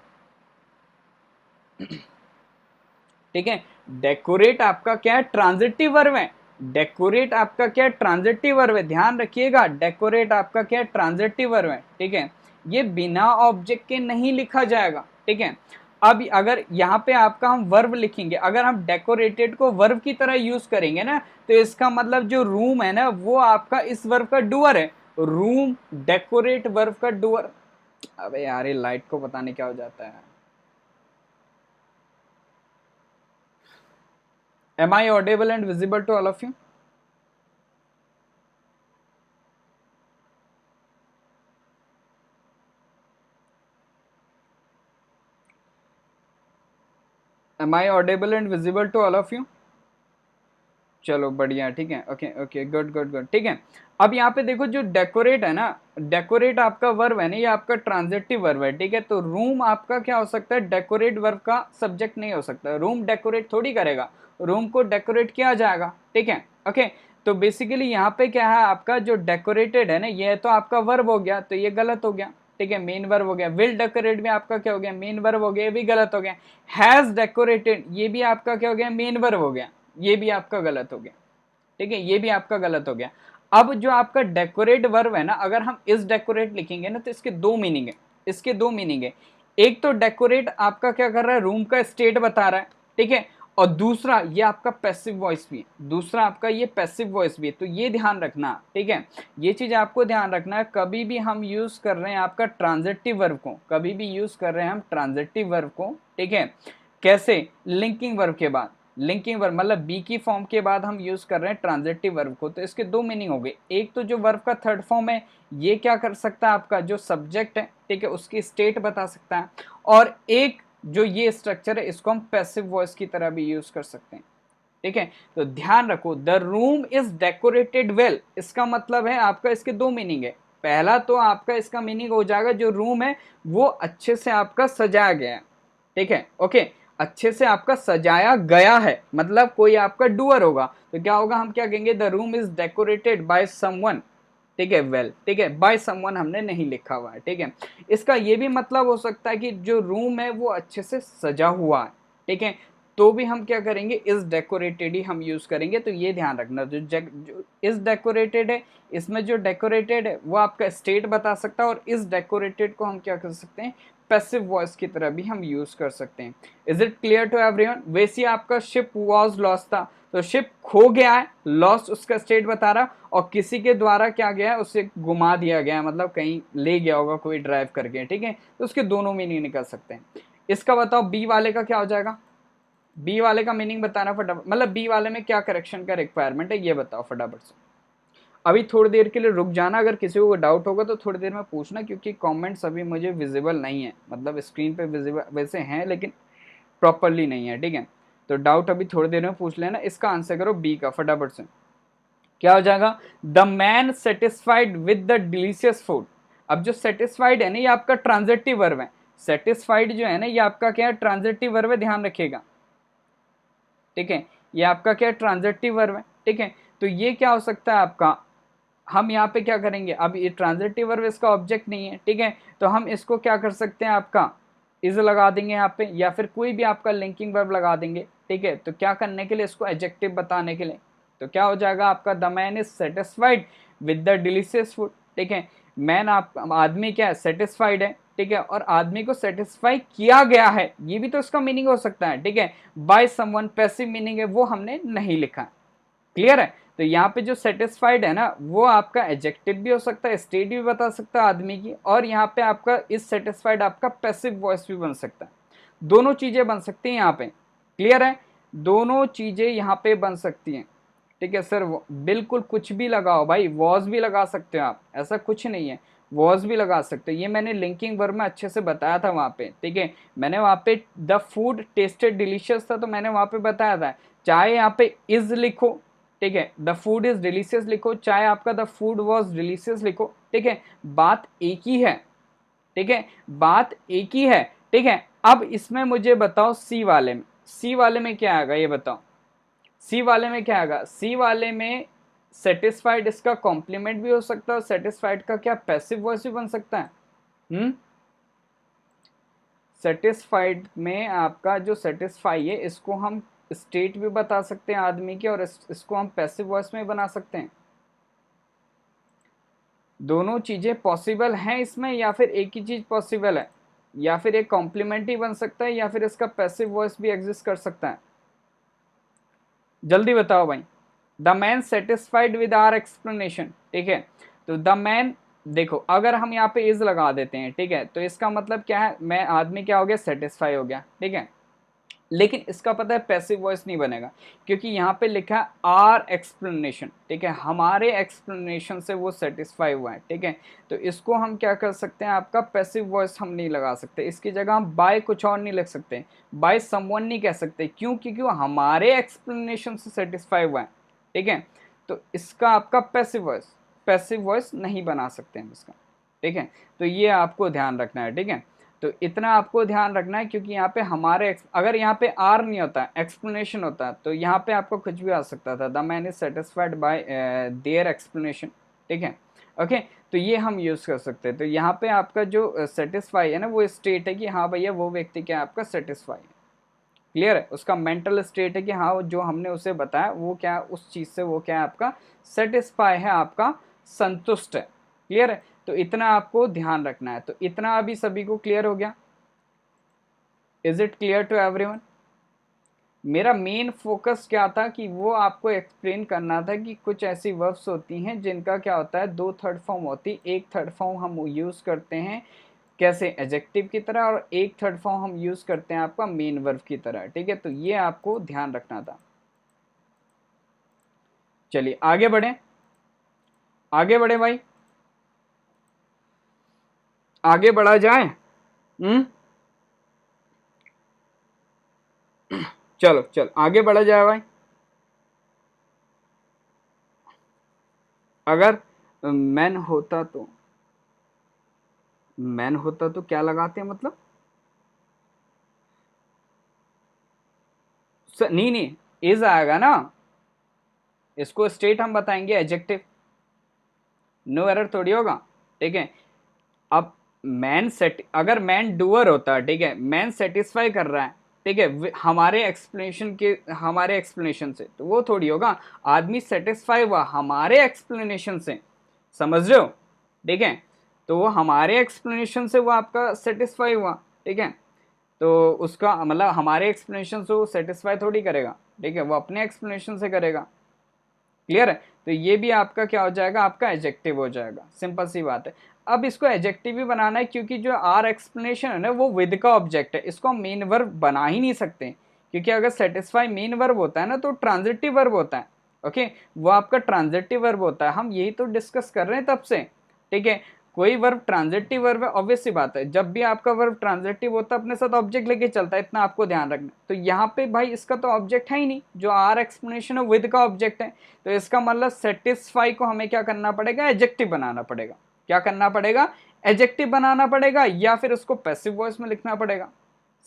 ठीक है, डेकोरेट आपका क्या है, ट्रांजिटिव वर्ब है। डेकोरेट आपका क्या है, ट्रांजिटिव वर्ब है, ध्यान रखिएगा, डेकोरेट आपका क्या है, ट्रांजिटिव वर्ब है। ठीक है, ये बिना ऑब्जेक्ट के नहीं लिखा जाएगा। ठीक है, अब अगर यहाँ पे आपका हम वर्ब लिखेंगे, अगर हम डेकोरेटेड को वर्ब की तरह यूज करेंगे ना, तो इसका मतलब जो रूम है ना वो आपका इस वर्ब का डुअर है, रूम डेकोरेट वर्ब का डुअर। अबे यार ये लाइट को पता नहीं क्या हो जाता है। Am I audible and visible to all of you? Am I audible and visible to all of you? चलो बढ़िया, ठीक है, okay okay, good good good. ठीक है, अब यहाँ पे देखो जो डेकोरेट है ना, डेकोरेट आपका वर्ब है ना, ये आपका ट्रांजिटिव वर्ब है। ठीक है, तो रूम आपका क्या हो सकता है, डेकोरेट वर्ब का सब्जेक्ट नहीं हो सकता, रूम डेकोरेट थोड़ी करेगा, रूम को डेकोरेट किया जाएगा। ठीक है, ओके, तो बेसिकली यहाँ पे क्या है आपका जो डेकोरेटेड है ना, ये तो आपका वर्ब हो गया, तो ये गलत हो गया। ठीक है, मेन वर्ब हो गया। विल डेकोरेट भी आपका क्या हो गया, मेन वर्ब हो गया, ये भी गलत हो गया। हैज डेकोरेटेड ये भी आपका क्या हो गया, मेन वर्ब हो गया, ये भी आपका गलत हो गया। ठीक है, ये भी आपका गलत हो गया। अब जो आपका डेकोरेट वर्ब है ना, अगर हम इस डेकोरेट लिखेंगे ना, तो इसके दो मीनिंग है, इसके दो मीनिंग है। एक तो डेकोरेट आपका क्या कर रहा है, रूम का स्टेट बता रहा है। ठीक है, और दूसरा ये आपका पैसिव वॉइस भी है, दूसरा आपका ये पैसिव वॉइस भी है, तो ये ध्यान रखना। ठीक है, ये चीज आपको ध्यान रखना है, कभी भी हम यूज कर रहे हैं आपका ट्रांजिटिव वर्ब को, कभी भी यूज कर रहे हैं हम ट्रांजिटिव वर्ब को। ठीक है, कैसे, लिंकिंग वर्ब के बाद, लिंकिंग वर्ब मतलब बी की फॉर्म के बाद हम यूज कर रहे हैं ट्रांजिटिव वर्ब को, तो इसके दो मीनिंग हो गए। एक तो जो वर्ब का थर्ड फॉर्म है, ये क्या कर सकता है, आपका जो सब्जेक्ट है, ठीक है, उसकी स्टेट बता सकता है। और एक जो ये स्ट्रक्चर है, इसको हम पैसिव वॉइस की तरह भी यूज कर सकते हैं। ठीक है, तो ध्यान रखो, the room is decorated well, इसका मतलब है आपका, इसके दो मीनिंग है। पहला तो आपका इसका मीनिंग हो जाएगा, जो रूम है वो अच्छे से आपका सजाया गया है। ठीक है, ओके, अच्छे से आपका सजाया गया है, मतलब कोई आपका डूअर होगा, तो क्या होगा, हम क्या कहेंगे, the room is decorated by someone. ठीक है, वेल, ठीक है, बाय समवन हमने नहीं लिखा हुआ है। ठीक है, इसका ये भी मतलब हो सकता है कि जो रूम है वो अच्छे से सजा हुआ है। ठीक है, तो भी हम क्या करेंगे, इस डेकोरेटेड ही हम यूज करेंगे। तो ये ध्यान रखना, जो इस डेकोरेटेड है, इसमें जो डेकोरेटेड है वो आपका स्टेट बता सकता है, और इस डेकोरेटेड को हम क्या कर सकते हैं, पैसिव वॉइस की तरह भी हम यूज कर सकते हैं। Is it clear to everyone? वैसे आपका शिप वॉज लॉस्ट था, तो शिप खो गया है, लॉस्ट उसका स्टेट बता रहा, और किसी के द्वारा क्या गया है, उसे घुमा दिया गया है, मतलब कहीं ले गया होगा कोई ड्राइव करके। ठीक है, तो उसके दोनों मीनिंग निकल सकते हैं। इसका बताओ बी वाले का क्या हो जाएगा, बी वाले का मीनिंग बताना फटाफट, मतलब बी वाले में क्या करेक्शन का रिक्वायरमेंट है, ये बताओ फटाफट से। अभी थोड़ी देर के लिए रुक जाना, अगर किसी को डाउट होगा तो थोड़ी देर में पूछना, क्योंकि कमेंट्स अभी मुझे विजिबल नहीं है, मतलब स्क्रीन पे विजिबल वैसे हैं लेकिन प्रॉपरली नहीं है। ठीक है, तो डाउट अभी थोड़ी देर में पूछ लेना। इसका आंसर करो बी का फटाफट से, क्या हो जाएगा, the man satisfied with the delicious food. अब जो सेटिस्फाइड है ना, ये आपका ट्रांजिटिव वर्ब है, सेटिस्फाइड जो है ना, ये आपका क्या है, ट्रांजिटिव वर्ब है, ध्यान रखिएगा। ठीक है, ये आपका क्या है, ट्रांजिटिव वर्ब है। ठीक है, तो ये क्या हो सकता है आपका, हम यहाँ पे क्या करेंगे, अब ये ट्रांजिटिव वर्ब इसका ऑब्जेक्ट नहीं है। ठीक है, तो हम इसको क्या कर सकते हैं, आपका इज लगा देंगे यहाँ पे, या फिर कोई भी आपका लिंकिंग वर्ब लगा देंगे। ठीक है, तो क्या करने के लिए, इसको एडजेक्टिव बताने के लिए, तो क्या हो जाएगा आपका, the man is satisfied with the delicious food. ठीक है, मैन आप आदमी क्या है, सेटिस्फाइड है। ठीक है, और आदमी को सेटिस्फाई किया गया है, ये भी तो इसका मीनिंग हो सकता है। ठीक है, बाय समवन पैसिव मीनिंग है, वो हमने नहीं लिखा। क्लियर है, तो यहाँ पे जो सेटिस्फाइड है ना, वो आपका एडजेक्टिव भी हो सकता है, स्टेट भी बता सकता है आदमी की, और यहाँ पे आपका इस सेटिस्फाइड आपका पैसिव वॉइस भी बन सकता है, दोनों चीजें बन सकती हैं यहाँ पे। क्लियर है, दोनों चीजें यहाँ पे बन सकती हैं। ठीक है सर, बिल्कुल कुछ भी लगाओ भाई, वॉज भी लगा सकते हो आप, ऐसा कुछ नहीं है, वॉज भी लगा सकते हो, ये मैंने लिंकिंग वर्ब में अच्छे से बताया था वहाँ पे। ठीक है, मैंने वहाँ पे द फूड टेस्टेड डिलीशियस था, तो मैंने वहाँ पे बताया था, चाहे यहाँ पे इज लिखो, ठीक है, द फूड इज डिलीशियस लिखो, चाहे आपका द फूड वॉज डिलीशियस लिखो, ठीक है, बात एक ही है, ठीक है, बात एक ही है, ठीक है। अब इसमें मुझे बताओ सी वाले में, सी वाले में क्या आएगा ये बताओ, सी वाले में क्या आएगा, सी वाले में सेटिस्फाइड इसका कॉम्प्लीमेंट भी हो सकता है और सेटिस्फाइड का क्या पैसिव वॉइस भी बन सकता है। सेटिस्फाइड में आपका जो सेटिस्फाई है इसको हम स्टेट भी बता सकते हैं आदमी की, और इसको हम पैसिव वॉइस में बना सकते हैं। दोनों चीजें पॉसिबल हैं इसमें, या फिर एक ही चीज पॉसिबल है, या फिर एक कॉम्प्लीमेंट ही बन सकता है, या फिर इसका पैसिव वॉइस भी एग्जिस्ट कर सकता है। जल्दी बताओ भाई। The man satisfied with our explanation, ठीक है, तो द मैन, देखो अगर हम यहाँ पे इज लगा देते हैं, ठीक है, तो इसका मतलब क्या है, मैं आदमी क्या हो गया, सेटिस्फाई हो गया, ठीक है। लेकिन इसका पता है पैसिव वॉइस नहीं बनेगा, क्योंकि यहाँ पे लिखा है आर एक्सप्लेनेशन, ठीक है, हमारे एक्सप्लेनेशन से वो सेटिस्फाई हुआ है, ठीक है। तो इसको हम क्या कर सकते हैं, आपका पैसिव वॉइस हम नहीं लगा सकते, इसकी जगह हम बाय कुछ और नहीं लिख सकते, बाय समवन नहीं कह सकते, क्यों, क्योंकि वो हमारे एक्सप्लेनेशन से सेटिस्फाई हुआ है, ठीक है। तो इसका आपका पैसिव वॉइस नहीं बना सकते हम इसका, ठीक है। तो ये आपको ध्यान रखना है, ठीक है। तो इतना आपको ध्यान रखना है, क्योंकि यहाँ पे हमारे अगर यहाँ पे आर नहीं होता, एक्सप्लेनेशन होता, तो यहाँ पे आपको कुछ भी आ सकता था, the man is satisfied by there explanation, ठीक है, ओके। तो ये हम यूज कर सकते हैं। तो यहाँ पे आपका जो सेटिस्फाई है ना, वो स्टेट है कि हाँ भैया वो व्यक्ति क्या है, आपका सेटिस्फाई है, क्लियर है, उसका मेंटल स्टेट है कि हाँ जो हमने उसे बताया वो क्या, उस चीज से वो क्या है, आपका सेटिस्फाई है, आपका संतुष्ट है, क्लियर है। तो इतना आपको ध्यान रखना है। तो इतना अभी सभी को क्लियर हो गया? Is it clear to everyone? मेरा मेन फोकस क्या था कि वो आपको एक्सप्लेन करना था कि कुछ ऐसी वर्ब्स होती हैं जिनका क्या होता है, 2/3 फॉर्म होती, 1/3 फॉर्म हम यूज करते हैं कैसे, एडजेक्टिव की तरह, और 1/3 फॉर्म हम यूज करते हैं आपका मेन वर्ब की तरह, ठीक है। तो ये आपको ध्यान रखना था। चलिए आगे बढ़े, आगे बढ़े भाई, आगे बढ़ा जाए। चलो चलो आगे बढ़ा जाए भाई। अगर मैन होता तो, मैन होता तो क्या लगाते हैं, मतलब नहीं नहीं, इज आएगा ना, इसको स्टेट हम बताएंगे एडजेक्टिव, नो एरर थोड़ी होगा, ठीक है। अब मैन सेट, अगर मैन डूअर होता है, ठीक है, मैन सेटिस्फाई कर रहा है, ठीक है, हमारे एक्सप्लेनेशन के, हमारे एक्सप्लेनेशन से, तो वो थोड़ी होगा आदमी सेटिस्फाई हुआ हमारे एक्सप्लेनेशन से, समझ रहे हो, ठीक है। तो वो हमारे एक्सप्लेनेशन से वो आपका सेटिस्फाई हुआ, ठीक है। तो उसका मतलब हमारे एक्सप्लेनेशन से वो सेटिस्फाई थोड़ी करेगा, ठीक है, वो अपने एक्सप्लेनेशन से करेगा, क्लियर है। तो ये भी आपका क्या हो जाएगा, आपका एडजेक्टिव हो जाएगा, सिंपल सी बात है। अब इसको एडजेक्टिव भी बनाना है, क्योंकि जो आर एक्सप्लेनेशन है ना, वो विद का ऑब्जेक्ट है, इसको हम मेन वर्ब बना ही नहीं सकते, क्योंकि अगर सेटिस्फाई मेन वर्ब होता है ना, तो ट्रांजिटिव वर्ब होता है, ओके, वो आपका ट्रांजिटिव वर्ब होता है, हम यही तो डिस्कस कर रहे हैं तब से, ठीक है। कोई वर्ब ट्रांजिटिव वर्ब है, ऑब्वियस सी बात है, जब भी आपका वर्ब ट्रांजिटिव होता है अपने साथ ऑब्जेक्ट लेके चलता है, इतना आपको ध्यान रखना। तो यहाँ पे भाई इसका तो ऑब्जेक्ट है ही नहीं, जो आर एक्सप्लेनेशन है विद का ऑब्जेक्ट है, तो इसका मतलब सेटिस्फाई को हमें क्या करना पड़ेगा, एडजेक्टिव बनाना पड़ेगा। क्या करना पड़ेगा, एडजेक्टिव बनाना पड़ेगा, या फिर उसको पैसिव वॉइस में लिखना पड़ेगा,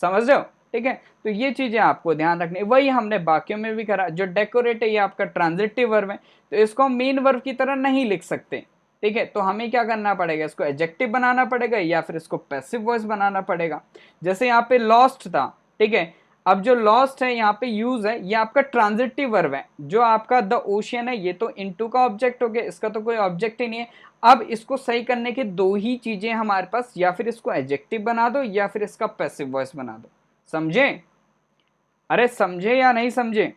समझ रहे हो, ठीक है। तो ये चीजें आपको ध्यान रखनी, वही हमने बाकियों में भी करा। जो डेकोरेट है ये आपका ट्रांजिटिव वर्ब है, तो इसको हम मेन वर्ब की तरह नहीं लिख सकते, ठीक है। तो हमें क्या करना पड़ेगा, इसको एडजेक्टिव बनाना पड़ेगा, या फिर इसको पैसिव वॉइस बनाना पड़ेगा। जैसे यहाँ पे लॉस्ट था, ठीक है, अब जो लॉस्ट है यहाँ पे यूज है, ये आपका ट्रांजिटिव वर्ब है। जो आपका द ओशियन है, ये तो इनटू का ऑब्जेक्ट हो गया, इसका तो कोई ऑब्जेक्ट ही नहीं है। अब इसको सही करने के दो ही चीजें हमारे पास, या फिर इसको एडजेक्टिव बना दो, या फिर इसका पैसिव वॉइस बना दो, समझे? अरे समझे या नहीं समझे?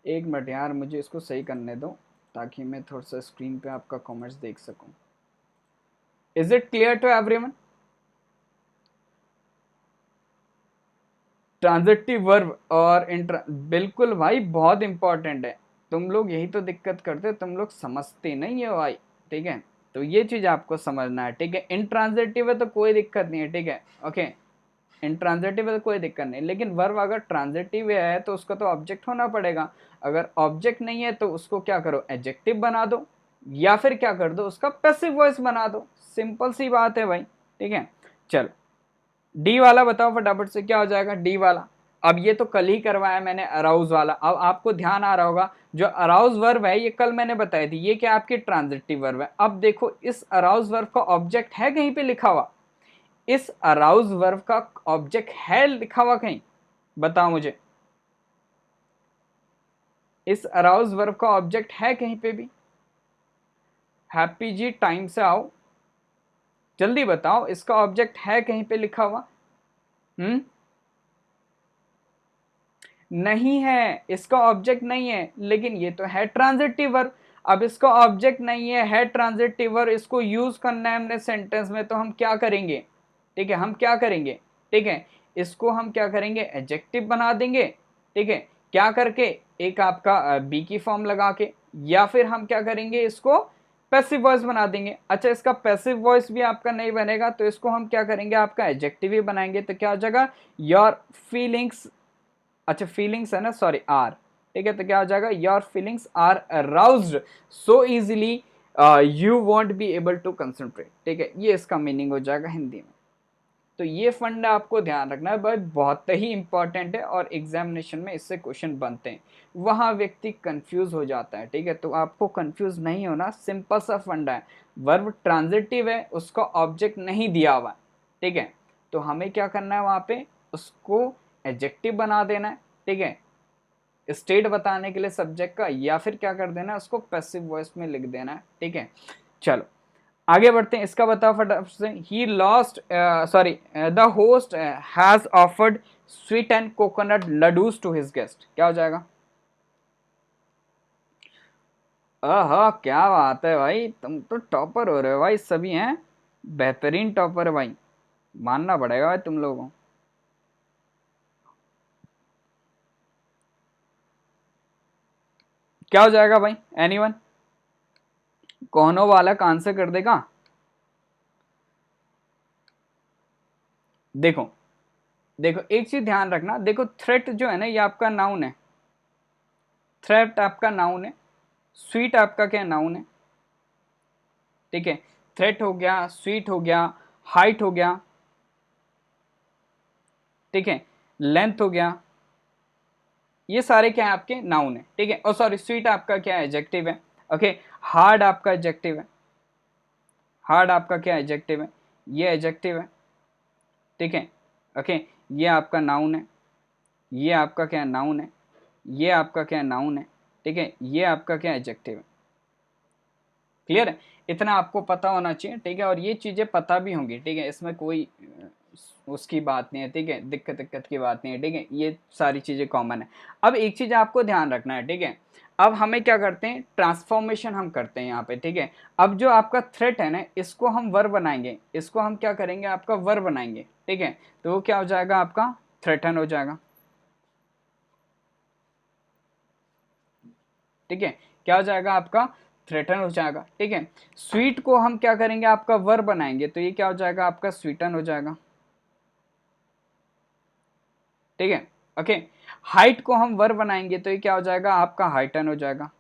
एक मिनट यार, मुझे इसको सही करने दो, ताकि मैं थोड़ा सा स्क्रीन पे आपका कमेंट्स देख सकूं। Is it clear to everyone? Transitive verb और बिल्कुल भाई, बहुत इंपॉर्टेंट है। तुम लोग यही तो दिक्कत करते, तुम लोग समझते नहीं है भाई, ठीक है। तो ये चीज आपको समझना है, ठीक है। इंट्रांजिटिव है तो कोई दिक्कत नहीं है, ठीक है, ओके। इनट्रांजिटिव है तो कोई दिक्कत नहीं, लेकिन वर्ब अगर ट्रांजिटिव है तो उसका तो ऑब्जेक्ट होना पड़ेगा। अगर ऑब्जेक्ट नहीं है तो उसको क्या करो, एडजेक्टिव बना दो, या फिर क्या कर दो, उसका पैसिव वॉइस बना दो। सिंपल सी बात है भाई, ठीक है। चलो डी वाला बताओ फटाफट से, क्या हो जाएगा डी वाला। अब ये तो कल ही करवाया मैंने अराउज वाला। अब आपको ध्यान आ रहा होगा, जो अराउज वर्ब है ये कल मैंने बताई थी, ये क्या आपकी ट्रांजिटिव वर्ब है। अब देखो इस अराउज वर्ब का ऑब्जेक्ट है कहीं पे लिखा हुआ, इस अराउज वर्ब का ऑब्जेक्ट है लिखा हुआ कहीं, बताओ मुझे, इस अराउज वर्ब का ऑब्जेक्ट है कहीं पे भी। हैप्पी जी टाइम से आओ, जल्दी बताओ, इसका ऑब्जेक्ट है कहीं पे लिखा हुआ। नहीं है, इसका ऑब्जेक्ट नहीं है, लेकिन ये तो है ट्रांजिटिव वर्ब। अब इसका ऑब्जेक्ट नहीं है ट्रांजिटिव वर्ब, इसको यूज करना है हमने सेंटेंस में, तो हम क्या करेंगे, ठीक है, हम क्या करेंगे, ठीक है, इसको हम क्या करेंगे, एडजेक्टिव बना देंगे, ठीक है, क्या करके, एक आपका बी की फॉर्म लगा के, या फिर हम क्या करेंगे, इसको पैसिव वॉइस बना देंगे। अच्छा इसका पैसिव वॉइस भी आपका नहीं बनेगा तो इसको हम क्या करेंगे, आपका एडजेक्टिव ही बनाएंगे। तो क्या हो जाएगा, योर फीलिंग्स, अच्छा फीलिंग्स है ना, सॉरी आर, ठीक है, तो क्या हो जाएगा, your feelings are aroused so easily you won't be able to concentrate, ठीक है, ये इसका मीनिंग हो जाएगा हिंदी में। तो ये फंडा आपको ध्यान रखना है भाई, बहुत ही इंपॉर्टेंट है और एग्जामिनेशन में इससे क्वेश्चन बनते हैं, वहां व्यक्ति कंफ्यूज हो जाता है, ठीक है, तो आपको कंफ्यूज नहीं होना, सिंपल सा फंडा है। वर्ब ट्रांजिटिव है, उसका ऑब्जेक्ट नहीं दिया हुआ, ठीक है, तो हमें क्या करना है, वहां पे उसको एडजेक्टिव बना देना है, ठीक है, स्टेट बताने के लिए सब्जेक्ट का, या फिर क्या कर देना है, उसको पैसिव वॉइस में लिख देना है, ठीक है। चलो आगे बढ़ते हैं, इसका बताओ फटाफट से। He lost, sorry, the host has offered sweet and coconut laddoos to his guest, क्या हो जाएगा। क्या बात है भाई, तुम तो टॉपर हो रहे हो भाई, सभी हैं बेहतरीन टॉपर है भाई, मानना पड़ेगा भाई तुम लोगों को। क्या हो जाएगा भाई, एनीवन कौनो वाला का आंसर कर देगा। देखो देखो एक चीज ध्यान रखना, देखो थ्रेट जो है ना ये आपका नाउन है, थ्रेट आपका नाउन है, स्वीट आपका क्या नाउन है, ठीक है, थ्रेट हो गया, स्वीट हो गया, हाइट हो गया, ठीक है, लेंथ हो गया, ये सारे क्या है आपके नाउन है, ठीक है, और सॉरी स्वीट आपका क्या एडजेक्टिव है, ओके, हार्ड आपका एडजेक्टिव है, हार्ड आपका क्या एडजेक्टिव है, ये एडजेक्टिव है, ठीक है, ओके, ये आपका नाउन है, ये आपका क्या नाउन है, ये आपका क्या नाउन है, ठीक है, ये आपका क्या एडजेक्टिव है। क्लियर है, इतना आपको पता होना चाहिए, ठीक है, और ये चीजें पता भी होंगी, ठीक है, इसमें कोई उसकी बात नहीं है, ठीक है, दिक्कत दिक्कत की बात नहीं है, ठीक है, ये सारी चीजें कॉमन है। अब एक चीज आपको ध्यान रखना है, ठीक है, अब हमें क्या करते हैं, ट्रांसफॉर्मेशन हम करते हैं यहाँ पे, ठीक है। अब जो आपका थ्रेट है ना, इसको हम वर्ब बनाएंगे, इसको हम क्या करेंगे, आपका वर्ब बनाएंगे, ठीक है, तो वो क्या हो जाएगा, आपका थ्रेटन हो जाएगा, ठीक है, क्या हो जाएगा, आपका थ्रेटन हो जाएगा, ठीक है। स्वीट को हम क्या करेंगे, आपका वर्ब बनाएंगे, तो ये क्या हो जाएगा, आपका स्वीटन हो जाएगा, ठीक है, ओके। हाइट को हम वर्ब बनाएंगे तो ये क्या हो जाएगा, आपका हाइटन हो जाएगा,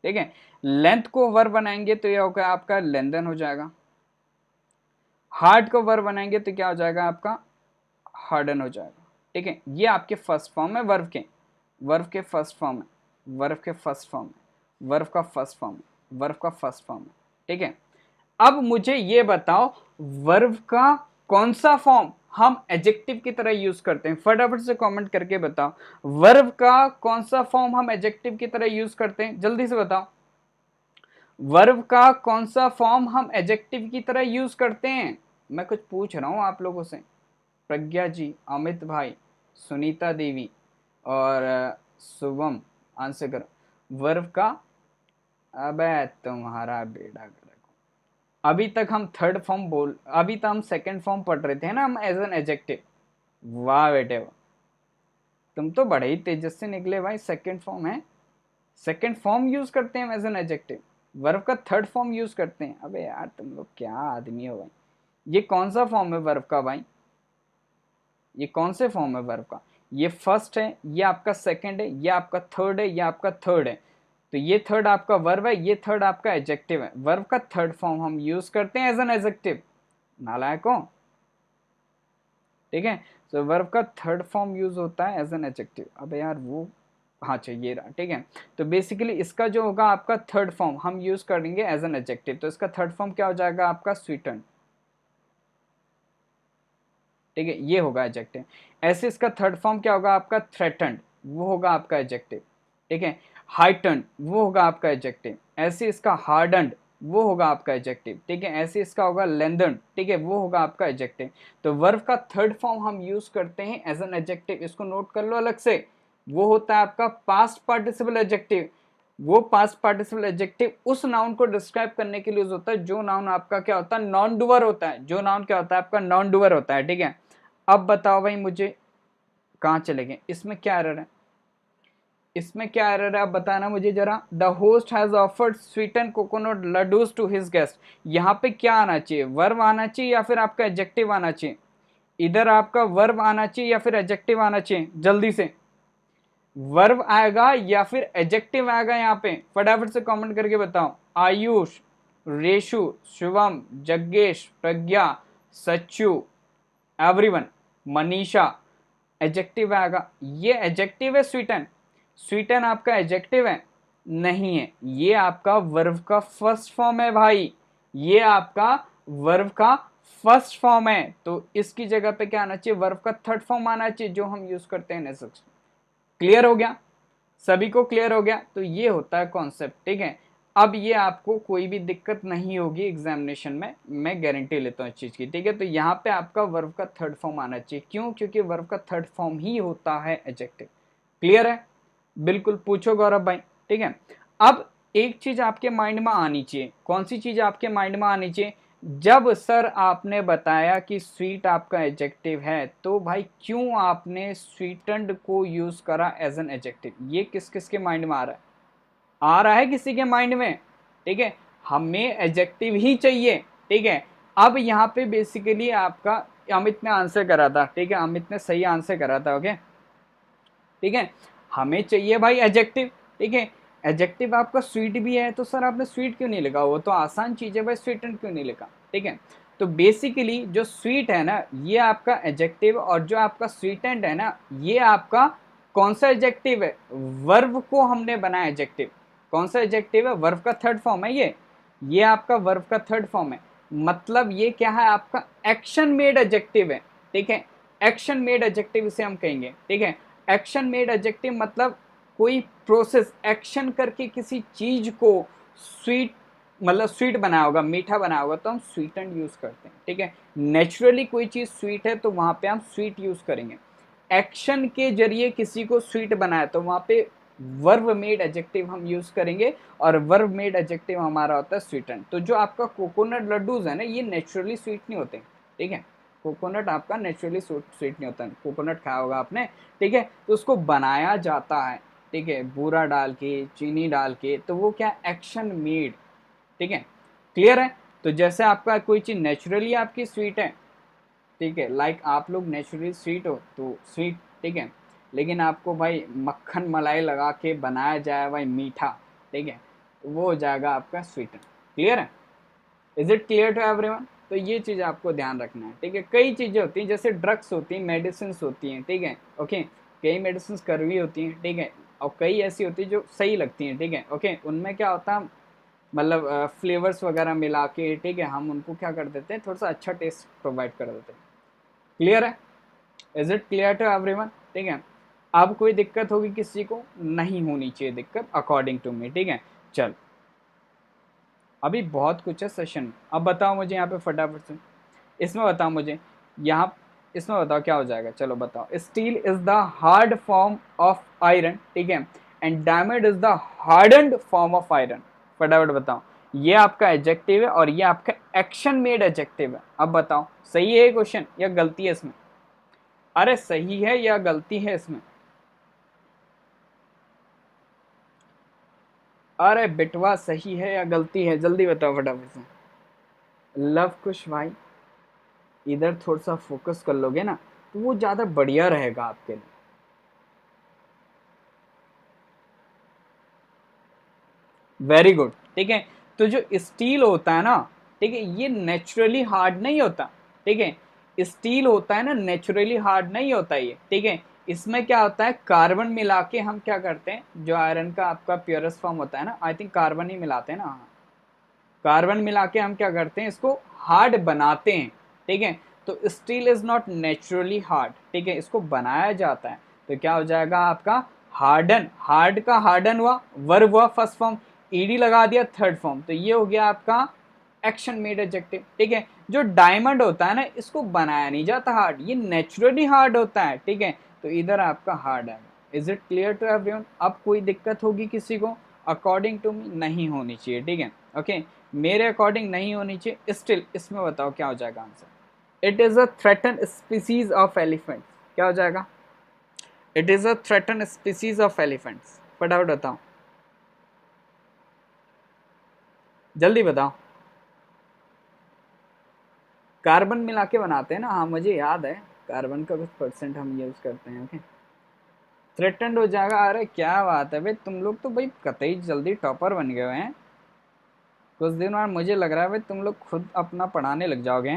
ठीक है। लेंथ को वर्ब बनाएंगे तो ये होगा आपका लेंथन हो जाएगा, हार्ड को वर्ब बनाएंगे तो क्या हो जाएगा, आपका हार्डन हो जाएगा, ठीक है। ये आपके फर्स्ट फॉर्म है वर्ब के, वर्ब के फर्स्ट फॉर्म है, वर्ब के फर्स्ट फॉर्म है, वर्ब का फर्स्ट फॉर्म है, वर्ब का फर्स्ट फॉर्म है, ठीक है। अब मुझे ये बताओ, वर्ब का कौन सा फॉर्म हम एडजेक्टिव की तरह यूज करते हैं, फटाफट से कमेंट करके बताओ, वर्ब का कौन सा फॉर्म हम एडजेक्टिव की तरह यूज करते हैं, जल्दी से बताओ, वर्ब का कौन सा फॉर्म हम एडजेक्टिव की तरह यूज करते हैं। मैं कुछ पूछ रहा हूं आप लोगों से, प्रज्ञा जी, अमित भाई, सुनीता देवी और शुभम, आंसर करो, वर्ब का, अबे तुम्हारा बेड़ा गर्क, अभी तक हम थर्ड फॉर्म बोल, अभी तक हम सेकंड फॉर्म पढ़ रहे थे ना हम एज एन एडजेक्टिव, वाह बेटे वाह, तुम तो बड़े ही तेजस्वी निकले भाई, सेकंड फॉर्म है, सेकंड फॉर्म यूज करते हैं एज एन एडजेक्टिव, वर्ब का थर्ड फॉर्म यूज करते हैं, अबे यार तुम लोग क्या आदमी हो भाई, ये कौन सा फॉर्म है वर्ब का भाई, ये कौन से फॉर्म है वर्ब का, ये फर्स्ट है, ये आपका सेकंड है, ये आपका थर्ड है, ये आपका थर्ड है। तो ये थर्ड आपका वर्ब है, ये थर्ड आपका एडजेक्टिव है। वर्ब का थर्ड फॉर्म हम यूज करते हैं एज एन एडजेक्टिव, नालायकों, ठीक है। तो वर्ब का थर्ड फॉर्म यूज होता है एज एन एडजेक्टिव। अब यार वो, हाँ चाहिए रहा, ठीक है। तो बेसिकली इसका जो होगा आपका थर्ड फॉर्म हम यूज करेंगे एज एन एडजेक्टिव। तो इसका थर्ड फॉर्म क्या हो जाएगा आपका, स्वीटन, ठीक है, ये होगा एडजेक्टिव। ऐसे इसका थर्ड फॉर्म क्या होगा आपका, थ्रेटन्ड, वो होगा आपका एडजेक्टिव, ठीक है। हाइटन्ड, वो होगा आपका एडजेक्टिव। ऐसे इसका हार्डन्ड, वो होगा आपका एडजेक्टिव, ठीक है। ऐसे इसका होगा लेंथन्ड, ठीक है, वो होगा आपका एडजेक्टिव। तो वर्ब का थर्ड फॉर्म हम यूज करते हैं एज एन एडजेक्टिव, इसको नोट कर लो अलग से। वो होता है आपका पास्ट पार्टिसिपल एडजेक्टिव। वो पास्ट पार्टिसिपल एडजेक्टिव उस नाउन को डिस्क्राइब करने के लिए यूज होता है जो नाउन आपका क्या होता है, नॉन डूअर होता है। जो नाउन क्या होता है आपका, नॉन डूअर होता है, ठीक है। अब बताओ भाई मुझे, कहाँ चले गए, इसमें क्या एरर है, इसमें क्या एरर है, अब बताना मुझे जरा। The host has offered sweeten coconut laddoos to his guest. यहाँ पे क्या आना चाहिए, वर्ब आना चाहिए या फिर आपका एडजेक्टिव आना चाहिए। इधर आपका वर्ब आना चाहिए या फिर एडजेक्टिव आना चाहिए, जल्दी से। वर्ब आएगा या फिर एडजेक्टिव आएगा, यहाँ पे फटाफट से कमेंट करके बताओ। आयुष, रेशु, शिवम, जग्गेश, प्रज्ञा, सच्चू, एवरीवन, मनीषा, एडजेक्टिव आएगा। ये एडजेक्टिव है स्वीटन, स्वीटन आपका एडजेक्टिव है नहीं है, ये आपका वर्ब का फर्स्ट फॉर्म है भाई, ये आपका वर्ब का फर्स्ट फॉर्म है। तो इसकी जगह पे क्या आना चाहिए, वर्ब का थर्ड फॉर्म आना चाहिए जो हम यूज करते हैं नेक्स्ट। क्लियर हो गया, सभी को क्लियर हो गया। तो ये होता है कॉन्सेप्ट, ठीक है। अब ये आपको कोई भी दिक्कत नहीं होगी एग्जामिनेशन में, मैं गारंटी लेता हूँ इस चीज की, ठीक है। तो यहाँ पे आपका वर्ब का थर्ड फॉर्म आना चाहिए, क्यों, क्योंकि वर्ब का थर्ड फॉर्म ही होता है एडजेक्टिव। क्लियर है, बिल्कुल, पूछो गौरव भाई, ठीक है। अब एक चीज आपके माइंड में आनी चाहिए, कौन सी चीज आपके माइंड में आनी चाहिए, जब सर आपने बताया कि स्वीट आपका एडजेक्टिव है, तो भाई क्यों आपने स्वीटन्ड को यूज करा एज एन एडजेक्टिव, ये किस किस के माइंड में आ रहा है, आ रहा है किसी के माइंड में, ठीक है। हमें एडजेक्टिव ही चाहिए, ठीक है। अब यहाँ पे बेसिकली आपका अमित ने आंसर करा था, ठीक है, अमित ने सही आंसर करा था, ओके, ठीक है। हमें चाहिए भाई एडजेक्टिव, ठीक है। एडजेक्टिव आपका स्वीट भी है, तो सर आपने स्वीट क्यों नहीं लिखा, वो तो आसान चीज है भाई, स्वीटेंड क्यों नहीं लिखा, ठीक है। तो बेसिकली जो स्वीट है ना, ये आपका एडजेक्टिव, और जो आपका स्वीटेंड है ना, ये आपका कौन सा एडजेक्टिव है, वर्ब को हमने बनाया एडजेक्टिव। कौन सा एडजेक्टिव है, वर्ब का थर्ड फॉर्म है ये आपका वर्ब का थर्ड फॉर्म है। मतलब ये क्या है आपका, एक्शन मेड एडजेक्टिव है, ठीक है। एक्शन मेड एडजेक्टिव इसे हम कहेंगे, ठीक है। एक्शन मेड एडजेक्टिव मतलब कोई प्रोसेस, एक्शन करके किसी चीज को स्वीट, मतलब स्वीट बनाया होगा, मीठा बनाया होगा, तो हम स्वीट एंड यूज करते हैं, ठीक है। नेचुरली कोई चीज स्वीट है तो वहां पे हम स्वीट यूज करेंगे। एक्शन के जरिए किसी को स्वीट बनाया तो वहां पे वर्ब मेड एडजेक्टिव हम यूज करेंगे, और वर्ब मेड एडजेक्टिव हमारा होता है स्वीटन। तो जो आपका कोकोनट लड्डूज है ना, ये नेचुरली स्वीट नहीं होते, ठीक है। कोकोनट आपका नेचुरली स्वीट नहीं होता है, कोकोनट खाया होगा आपने, ठीक है। तो उसको बनाया जाता है, ठीक है, बूरा डाल के, चीनी डाल के, तो वो क्या, एक्शन मेड, ठीक है। क्लियर है। तो जैसे आपका कोई चीज नेचुरली आपकी स्वीट है, ठीक है, लाइक आप लोग नेचुरली स्वीट हो तो स्वीट, ठीक है। लेकिन आपको भाई मक्खन मलाई लगा के बनाया जाए भाई मीठा, ठीक है, तो वो हो जाएगा आपका स्वीटन। क्लियर है, is it clear to everyone. तो ये चीज आपको ध्यान रखना है, ठीक है। कई चीजें होती हैं, जैसे ड्रग्स होती हैं, मेडिसिन होती हैं, ठीक है, ओके। कई मेडिसिन कड़वी होती हैं, ठीक है, और कई ऐसी होती है जो सही लगती हैं, ठीक है, ओके। उनमें क्या होता है, मतलब फ्लेवर्स वगैरह मिला के, ठीक है, हम उनको क्या कर देते हैं, थोड़ा सा अच्छा टेस्ट प्रोवाइड कर देते हैं। क्लियर है, is it clear to everyone, ठीक है। अब कोई दिक्कत होगी किसी को, नहीं होनी चाहिए दिक्कत अकॉर्डिंग टू मी, ठीक है। चल, अभी बहुत कुछ है सेशन में। अब बताओ मुझे यहाँ पे फटाफट से, इसमें बताओ मुझे, यहाँ इसमें बताओ क्या हो जाएगा, चलो बताओ। Steel is the hard form of iron, ठीक है, and diamond is the hardened form of iron. फटाफट बताओ, ये आपका एडजेक्टिव है और ये आपका एक्शन मेड एडजेक्टिव है। अब बताओ सही है क्वेश्चन या गलती है इसमें, अरे सही है या गलती है इसमें, अरे बिटवा सही है या गलती है, जल्दी बताओ फटाफट से। लव कुश भाई, इधर थोड़ा सा फोकस कर लोगे ना तो वो ज़्यादा बढ़िया रहेगा आपके लिए। वेरी गुड, ठीक है। तो जो स्टील होता है ना, ठीक है, ये नेचुरली हार्ड नहीं होता, ठीक है। स्टील होता है ना, नेचुरली हार्ड नहीं होता ये, ठीक है। इसमें क्या होता है, कार्बन मिला के हम क्या करते हैं, जो आयरन का आपका प्योरेस्ट फॉर्म होता है ना, आई थिंक कार्बन ही मिलाते हैं ना, हाँ, कार्बन मिला के हम क्या करते हैं, इसको हार्ड बनाते हैं, ठीक है। तो steel is not naturally hard, ठीक है, इसको बनाया जाता है। तो क्या हो जाएगा आपका, हार्डन, हार्ड का हार्डन हुआ, वर्ब हुआ फर्स्ट फॉर्म, ईडी लगा दिया थर्ड फॉर्म, तो ये हो गया आपका एक्शन मेड एडजेक्टिव, ठीक है। जो डायमंड होता है ना, इसको बनाया नहीं जाता हार्ड, ये नेचुरली हार्ड होता है, ठीक है। तो इधर आपका हार्ड है। Is it clear to everyone? अब कोई दिक्कत होगी किसी को? अकॉर्डिंग टू मी नहीं होनी चाहिए, ठीक है, ओके। मेरे अकॉर्डिंग नहीं होनी चाहिए। स्टिल इसमें बताओ क्या हो जाएगा answer. It is a threaten species of elephant, क्या हो जाएगा, it is a threaten species of elephants, फटाफट बताओ, जल्दी बताओ। कार्बन मिला के बनाते हैं ना, हाँ मुझे याद है, कार्बन का कुछ परसेंट हम यूज करते हैं, ओके। थ्रेटन्ड हो जाएगा, अरे क्या बात है भाई, तुम लोग तो भाई कतई जल्दी टॉपर बन गए हैं। कुछ दिन बाद मुझे लग रहा है भाई तुम लोग खुद अपना पढ़ाने लग जाओगे,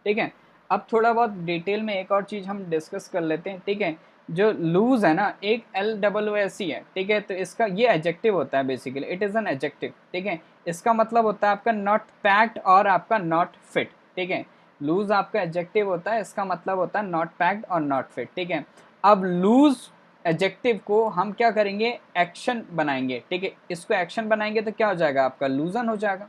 ठीक है। अब थोड़ा बहुत डिटेल में एक और चीज हम डिस्कस कर लेते हैं, ठीक है। जो लूज है ना, एक LOOS है, ठीक है। तो इसका ये एडजेक्टिव होता है, basically it is an adjective, ठीक है। इसका मतलब होता है आपका नॉट पैक्ड और आपका नॉट फिट, ठीक है। लूज आपका एडजेक्टिव होता है, इसका मतलब होता है नॉट पैक्ड और नॉट फिट, ठीक है। अब लूज एडजेक्टिव को हम क्या करेंगे, एक्शन बनाएंगे, ठीक है। इसको एक्शन बनाएंगे तो क्या हो जाएगा आपका, लूजन हो जाएगा,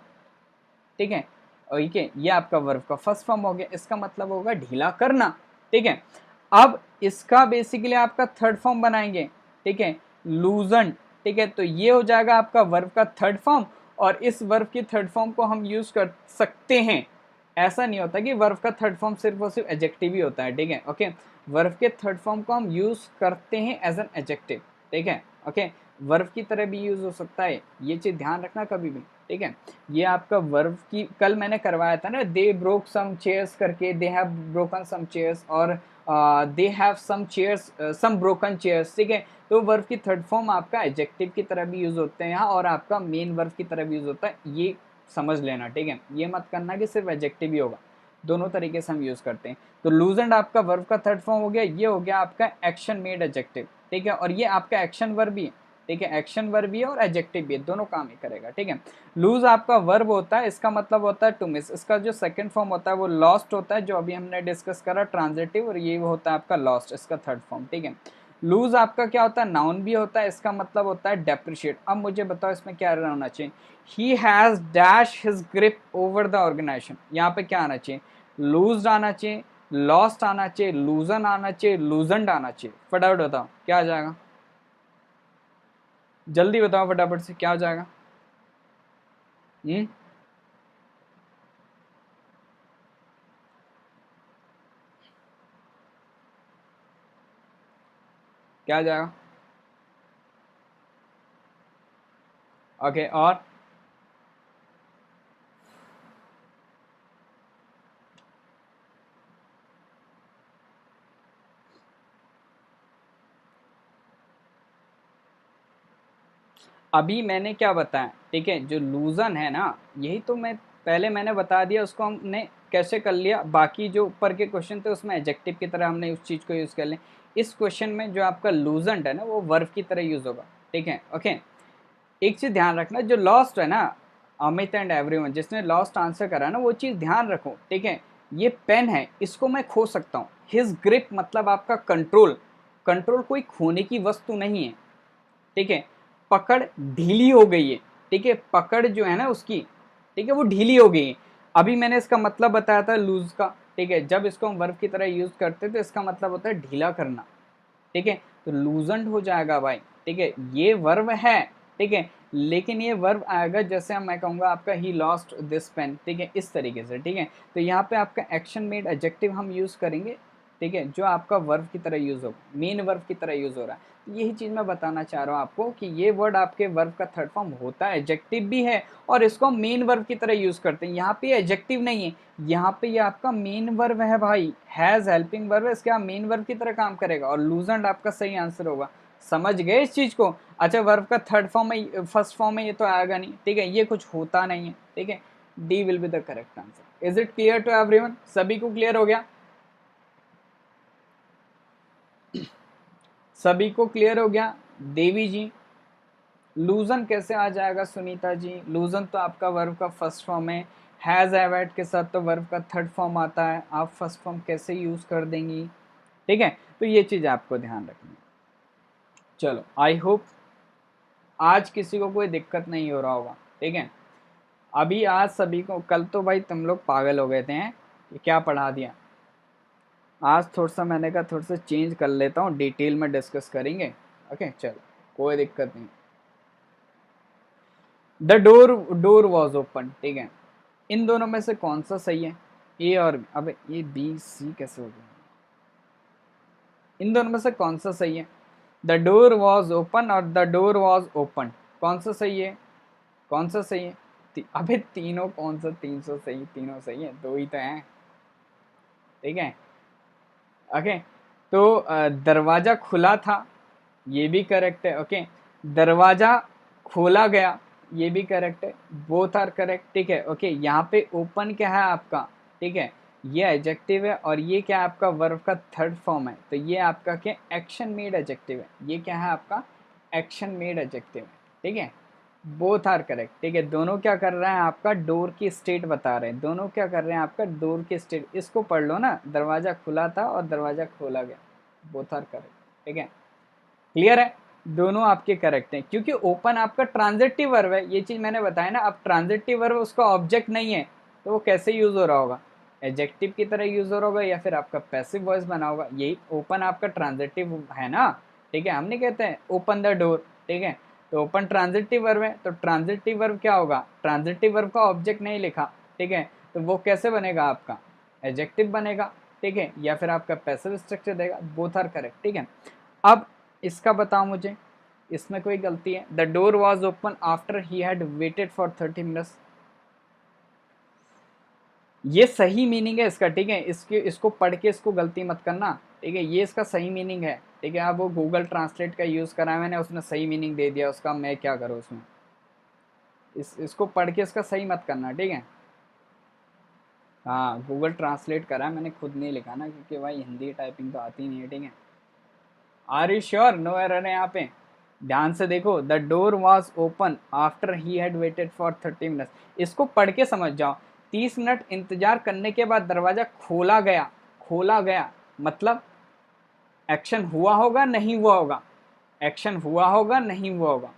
ठीक है। ठीक है, ये आपका वर्ब का फर्स्ट फॉर्म हो गया, इसका मतलब होगा ढीला करना, ठीक है। अब इसका बेसिकली आपका थर्ड फॉर्म बनाएंगे, ठीक है, लूजन, ठीक है। तो ये हो जाएगा आपका वर्ब का थर्ड फॉर्म, और इस वर्ब की थर्ड फॉर्म को हम यूज कर सकते हैं। ऐसा नहीं होता कि वर्ब का थर्ड फॉर्म सिर्फ और सिर्फ एडजेक्टिव ही होता है, ठीक है, ओके। वर्ब के थर्ड फॉर्म को हम यूज करते हैं एज एन एडजेक्टिव, ठीक है, ओके। वर्ब की तरह भी यूज हो सकता है, ये चीज ध्यान रखना कभी भी, ठीक है। ये आपका वर्ब की, कल मैंने करवाया था ना, दे ब्रोक सम चेयर्स करके, they have broken some chairs, और they have some chairs, some broken chairs, ठीक है। तो वर्ब की थर्ड फॉर्म आपका एडजेक्टिव की तरह भी यूज होते हैं यहाँ, और आपका मेन वर्ब की तरह भी यूज होता है, ये समझ लेना, ठीक है। ये मत करना कि सिर्फ एडजेक्टिव ही होगा, दोनों तरीके से हम यूज करते हैं। तो लूजेंड आपका वर्ब का थर्ड फॉर्म हो गया, ये हो गया आपका एक्शन मेड एडजेक्टिव, ठीक है। और ये आपका एक्शन वर्ब भी है, ठीक है, एक्शन वर्ब भी है और एडजेक्टिव भी है, दोनों काम ही करेगा, ठीक है। लूज आपका वर्ब होता है, इसका मतलब होता है टू मिस, इसका जो सेकंड फॉर्म होता है वो लॉस्ट होता है, जो अभी हमने डिस्कस करा ट्रांजिटिव, और ये होता है आपका लॉस्ट, इसका थर्ड फॉर्म, ठीक है। लूज आपका क्या होता है, नाउन भी होता है, इसका मतलब होता है डेप्रिशिएट। अब मुझे बताओ इसमें क्या होना चाहिए, he has dash his grip over the organisation, यहाँ पे क्या आना चाहिए, लूज आना चाहिए, लॉस्ट आना चाहिए, लूजन आना चाहिए, लूजेंड आना चाहिए, फटाफट बताओ क्या आ जाएगा, जल्दी बताओ फटाफट से क्या हो जाएगा। क्या आ जाएगा, ओके। और अभी मैंने क्या बताया, ठीक है, जो लूजन है ना, यही तो मैं पहले मैंने बता दिया, उसको हमने कैसे कर लिया, बाकी जो ऊपर के क्वेश्चन थे उसमें एडजेक्टिव की तरह हमने उस चीज़ को यूज़ कर लिया। इस क्वेश्चन में जो आपका लूजेंट है ना, वो वर्ब की तरह यूज़ होगा, ठीक है, ओके। एक चीज़ ध्यान रखना, जो लॉस्ट है ना, अमित एंड एवरीवन जिसने लॉस्ट आंसर करा ना, वो चीज़ ध्यान रखो, ठीक है। ये पेन है, इसको मैं खो सकता हूँ, हिज ग्रिप मतलब आपका कंट्रोल, कंट्रोल कोई खोने की वस्तु नहीं है, ठीक है। पकड़ ढीली हो गई है, ठीक है, पकड़ जो है ना उसकी, ठीक है, वो ढीली हो गई है। अभी मैंने इसका मतलब बताया था लूज का, ठीक है, जब इसको हम वर्ब की तरह यूज करते हैं तो इसका मतलब होता है ढीला करना, ठीक है। तो लूजेंट हो जाएगा भाई, ठीक है, ये वर्ब है, ठीक है, लेकिन ये वर्ब आएगा जैसे हम, मैं कहूँगा आपका ही लॉस्ट दिस पेन, ठीक है, इस तरीके से, ठीक है। तो यहाँ पे आपका एक्शन मेड एडजेक्टिव हम यूज करेंगे, ठीक है, जो आपका वर्ब की तरह यूज हो, मेन वर्ब की तरह यूज हो रहा है। यही चीज मैं बताना चाह रहा हूँ आपको कि ये वर्ड आपके वर्ब का थर्ड फॉर्म होता है, एडजेक्टिव भी है और इसको हम मेन वर्ब की तरह यूज करते हैं। यहाँ पे एडजेक्टिव नहीं है, यहाँ पे ये आपका मेन वर्ब है भाई, हैज हेल्पिंग वर्ब है, इसके आप मेन वर्ब की तरह काम करेगा और लूजेंट आपका सही आंसर होगा। समझ गए इस चीज को? अच्छा, वर्ब का थर्ड फॉर्म में, फर्स्ट फॉर्म में ये तो आएगा नहीं, ठीक है, ये कुछ होता नहीं है, ठीक है। D will be the correct answer. Is it clear to everyone? सभी को क्लियर हो गया? सभी को क्लियर हो गया? देवी जी, लूजन कैसे आ जाएगा? सुनीता जी, लूजन तो आपका वर्ब का फर्स्ट फॉर्म है, हैज हैव के साथ तो वर्ब का थर्ड फॉर्म आता है, आप फर्स्ट फॉर्म कैसे यूज कर देंगी? ठीक है, तो ये चीज आपको ध्यान रखनी है। चलो, आई होप आज किसी को कोई दिक्कत नहीं हो रहा होगा, ठीक है। अभी आज सभी को, कल तो भाई तुम लोग पागल हो गए थे हैं कि क्या पढ़ा दिया। आज थोड़ा सा मैंने कहा थोड़ा सा चेंज कर लेता हूँ, डिटेल में डिस्कस करेंगे। ओके, चलो, कोई दिक्कत नहीं। द डोर वॉज ओपन, ठीक है। इन दोनों में से कौन सा सही है? ए और, अब ये बी सी कैसे हो गया? इन दोनों में से कौन सा सही है? द डोर वॉज ओपन और द डोर वॉज ओपन, कौन सा सही है? कौन सा सही है? अबे तीनों कौन सा 300 सही? तीनों सही है, दो ही तो हैं, ठीक है। ओके, तो दरवाजा खुला था, ये भी करेक्ट है। ओके, दरवाजा खोला गया, ये भी करेक्ट है, बोथ आर करेक्ट, ठीक है। ओके, यहाँ पे ओपन क्या है आपका, ठीक है, ये एडजेक्टिव है और ये क्या है आपका वर्ब का थर्ड फॉर्म है, तो ये आपका क्या एक्शन मेड एडजेक्टिव है, ये क्या है आपका एक्शन मेड एडजेक्टिव है, ठीक है। बोथ आर करेक्ट, ठीक है। दोनों क्या कर रहे हैं आपका डोर की स्टेट बता रहे हैं, दोनों क्या कर रहे हैं आपका डोर की स्टेट। इसको पढ़ लो ना, दरवाजा खुला था और दरवाजा खोला गया, बोथ आर करेक्ट, ठीक है। क्लियर है? दोनों आपके करेक्ट हैं, क्योंकि ओपन आपका ट्रांजिटिव वर्ब है, ये चीज मैंने बताया ना। अब ट्रांजिटिव वर्ब उसका ऑब्जेक्ट नहीं है, तो वो कैसे यूज हो रहा होगा? एडजेक्टिव की तरह यूज हो रहा होगा या फिर आपका पैसिव वॉइस बना होगा। यही ओपन आपका ट्रांजिटिव है ना, ठीक है। हम नहीं कहते हैं ओपन द डोर, ठीक है, तो ओपन ट्रांजिटिव वर्ब है, तो ट्रांजिटिव वर्ब क्या होगा? ट्रांजिटिव वर्ब का ऑब्जेक्ट नहीं लिखा, ठीक है, तो वो कैसे बनेगा आपका? एडजेक्टिव बनेगा, ठीक है, या फिर आपका पैसिव स्ट्रक्चर देगा। बोथ आर करेक्ट, ठीक है। अब इसका बताओ मुझे, इसमें कोई गलती है? The door was open after he had waited for 30 minutes, ये सही मीनिंग है इसका, ठीक है। इसको पढ़ के इसको गलती मत करना, ठीक है, ये इसका सही मीनिंग है, ठीक है। अब वो गूगल ट्रांसलेट का यूज करा है मैंने, उसने सही मीनिंग दे दिया उसका, मैं क्या करूँ उसमें? इसको पढ़ के इसका सही मत करना, ठीक है। हाँ, गूगल ट्रांसलेट करा है मैंने, खुद नहीं लिखा ना, क्योंकि भाई हिंदी टाइपिंग तो आती नहीं है, ठीक है। Are you sure? No error है यहाँ पे? ध्यान से देखो, the door was open after he had waited for 30 minutes, इसको पढ़ के समझ जाओ। 30 मिनट इंतजार करने के बाद दरवाजा खोला गया, खोला गया मतलब एक्शन हुआ होगा नहीं हुआ होगा? एक्शन हुआ होगा नहीं हुआ होगा?